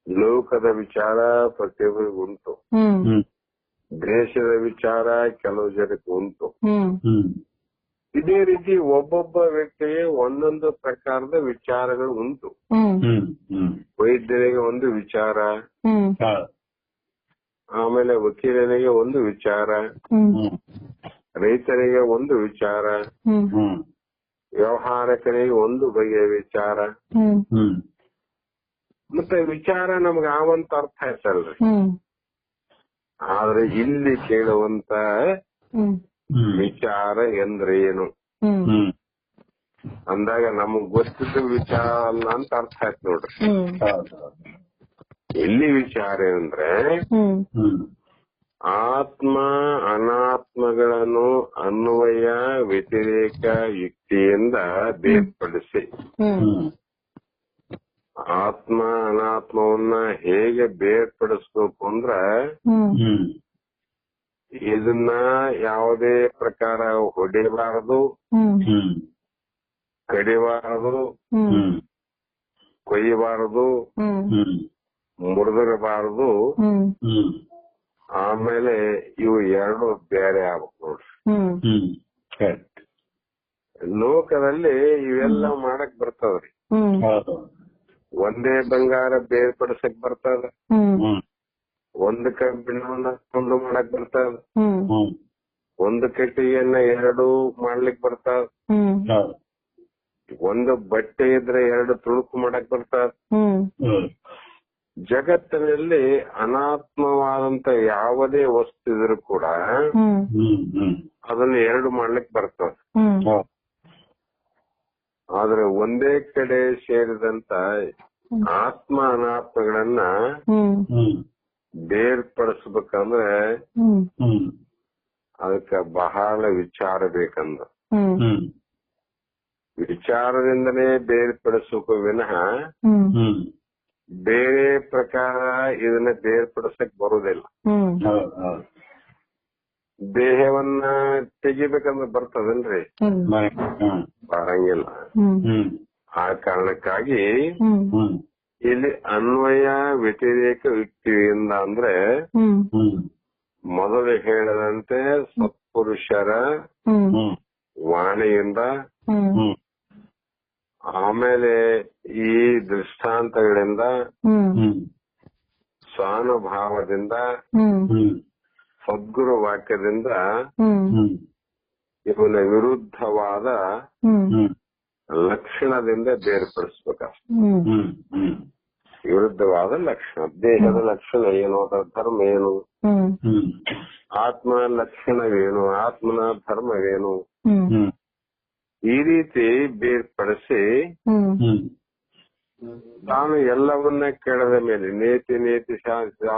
ಲೋಕದ ವಿಚಾರ ಪ್ರತಿಯೊಬ್ಬರಿಗೂ ಉಂಟು, ದೇಶದ ವಿಚಾರ ಕೆಲವು ಜನಕ್ಕೆ ಉಂಟು. ಇದೇ ರೀತಿ ಒಬ್ಬೊಬ್ಬ ವ್ಯಕ್ತಿಗೆ ಒಂದೊಂದು ಪ್ರಕಾರದ ವಿಚಾರಗಳು ಉಂಟು. ವೈದ್ಯರಿಗೆ ಒಂದು ವಿಚಾರ, ಆಮೇಲೆ ವಕೀಲನಿಗೆ ಒಂದು ವಿಚಾರ, ರೈತರಿಗೆ ಒಂದು ವಿಚಾರ, ವ್ಯವಹಾರಕರಿಗೆ ಒಂದು ಬಗೆಯ ವಿಚಾರ. ಮತ್ತೆ ವಿಚಾರ ನಮ್ಗೆ ಆವಂತ ಅರ್ಥ ಆಯ್ತಲ್ರಿ. ಆದ್ರೆ ಇಲ್ಲಿ ಕೇಳುವಂತ ವಿಚಾರ ಎಂದ್ರೇನು ಅಂದಾಗ ನಮಗ್ ಗೊತ್ತಿದ್ದ ವಿಚಾರ ಅಲ್ಲ ಅಂತ ಅರ್ಥ ಆಯ್ತು ನೋಡ್ರಿ. ಇಲ್ಲಿ ವಿಚಾರ ಅಂದ್ರೆ ಆತ್ಮ ಅನಾತ್ಮಗಳನ್ನು ಅನ್ವಯ ವ್ಯತಿರೇಕ ಯುಕ್ತಿಯಿಂದ ಬೇರ್ಪಡಿಸಿ, ಆತ್ಮ ಅನಾತ್ಮವನ್ನ ಹೇಗೆ ಬೇರ್ಪಡಿಸ್ಬೇಕು ಅಂದ್ರ ಇದನ್ನ ಯಾವುದೇ ಪ್ರಕಾರ ಹೊಡಿಬಾರದು, ಕಡಿಬಾರದು, ಕೊಯ್ಯಬಾರದು, ಮುರಿದಿರಬಾರದು. ಆಮೇಲೆ ಇವು ಎರಡು ಬೇರೆ ಆಗ್ಬೇಕು ನೋಡ್ರಿ. ಲೋಕದಲ್ಲಿ ಇವೆಲ್ಲ ಮಾಡಕ್ ಬರ್ತದ್ರಿ. ಒಂದೇ ಬಂಗಾರ ಬೇರ್ಪಡಿಸಕ್ ಬರ್ತದ, ಒಂದು ಕಬ್ಬಿಣವನ್ನ ತುಂಡು ಮಾಡಕ್ ಬರ್ತದ, ಒಂದು ಕಟ್ಟಿಗೆಯನ್ನ ಎರಡು ಮಾಡ್ಲಿಕ್ ಬರ್ತದ. ಒಂದು ಬಟ್ಟೆ ಇದ್ರೆ ಎರಡು ತುಣುಕು ಮಾಡಕ್ ಬರ್ತಾರ. ಜಗತ್ತಿನಲ್ಲಿ ಅನಾತ್ಮವಾದಂತ ಯಾವುದೇ ವಸ್ತು ಇದ್ರೂ ಕೂಡ ಅದನ್ನ ಎರಡು ಮಾಡ್ಲಿಕ್ಕೆ ಬರ್ತದೆ. ಆದ್ರೆ ಒಂದೇ ಕಡೆ ಸೇರಿದಂತ ಆತ್ಮ ಅನಾತ್ಮಗಳನ್ನ ಬೇರ್ಪಡಿಸ್ಬೇಕಂದ್ರೆ ಅದಕ್ಕೆ ಬಹಳ ವಿಚಾರ ಬೇಕಂದ. ವಿಚಾರದಿಂದನೇ ಬೇರ್ಪಡಿಸೋಕೆ ವಿನಃ ಬೇರೆ ಪ್ರಕಾರ ಇದನ್ನ ಬೇರ್ಪಡಿಸಕ್ ಬರುದಿಲ್ಲ. ದೇಹವನ್ನ ತೆಗಿಬೇಕಂದ್ರೆ ಬರ್ತದಲ್ರಿ, ಬರಂಗಿಲ್ಲ. ಆ ಕಾರಣಕ್ಕಾಗಿ ಇಲ್ಲಿ ಅನ್ವಯ ವ್ಯತಿರೇಕ ಯುಕ್ತಿಯಿಂದ ಅಂದ್ರೆ ಮೊದಲು ಹೇಳದಂತೆ ಸತ್ಪುರುಷರ ವಾಣಿಯಿಂದ, ಆಮೇಲೆ ಈ ದೃಷ್ಟಾಂತಗಳಿಂದ, ಸ್ವಾನುಭಾವದಿಂದ, ಸದ್ಗುರು ವಾಕ್ಯದಿಂದ ಇವನ ವಿರುದ್ಧವಾದ ಲಕ್ಷಣದಿಂದ ಬೇರ್ಪಡಿಸ್ಬೇಕಷ್ಟೆ. ವಿರುದ್ಧವಾದ ಲಕ್ಷಣ, ದೇಹದ ಲಕ್ಷಣ ಏನು, ಅದರ ಧರ್ಮ ಏನು, ಆತ್ಮ ಲಕ್ಷಣವೇನು, ಆತ್ಮನ ಧರ್ಮವೇನು, ಈ ರೀತಿ ಬೇರ್ಪಡಿಸಿ ತಾನು ಎಲ್ಲವನ್ನ ಕೇಳದ ಮೇಲೆ ನೇತಿ ನೇತಿ ಶಾಸ್ತ್ರ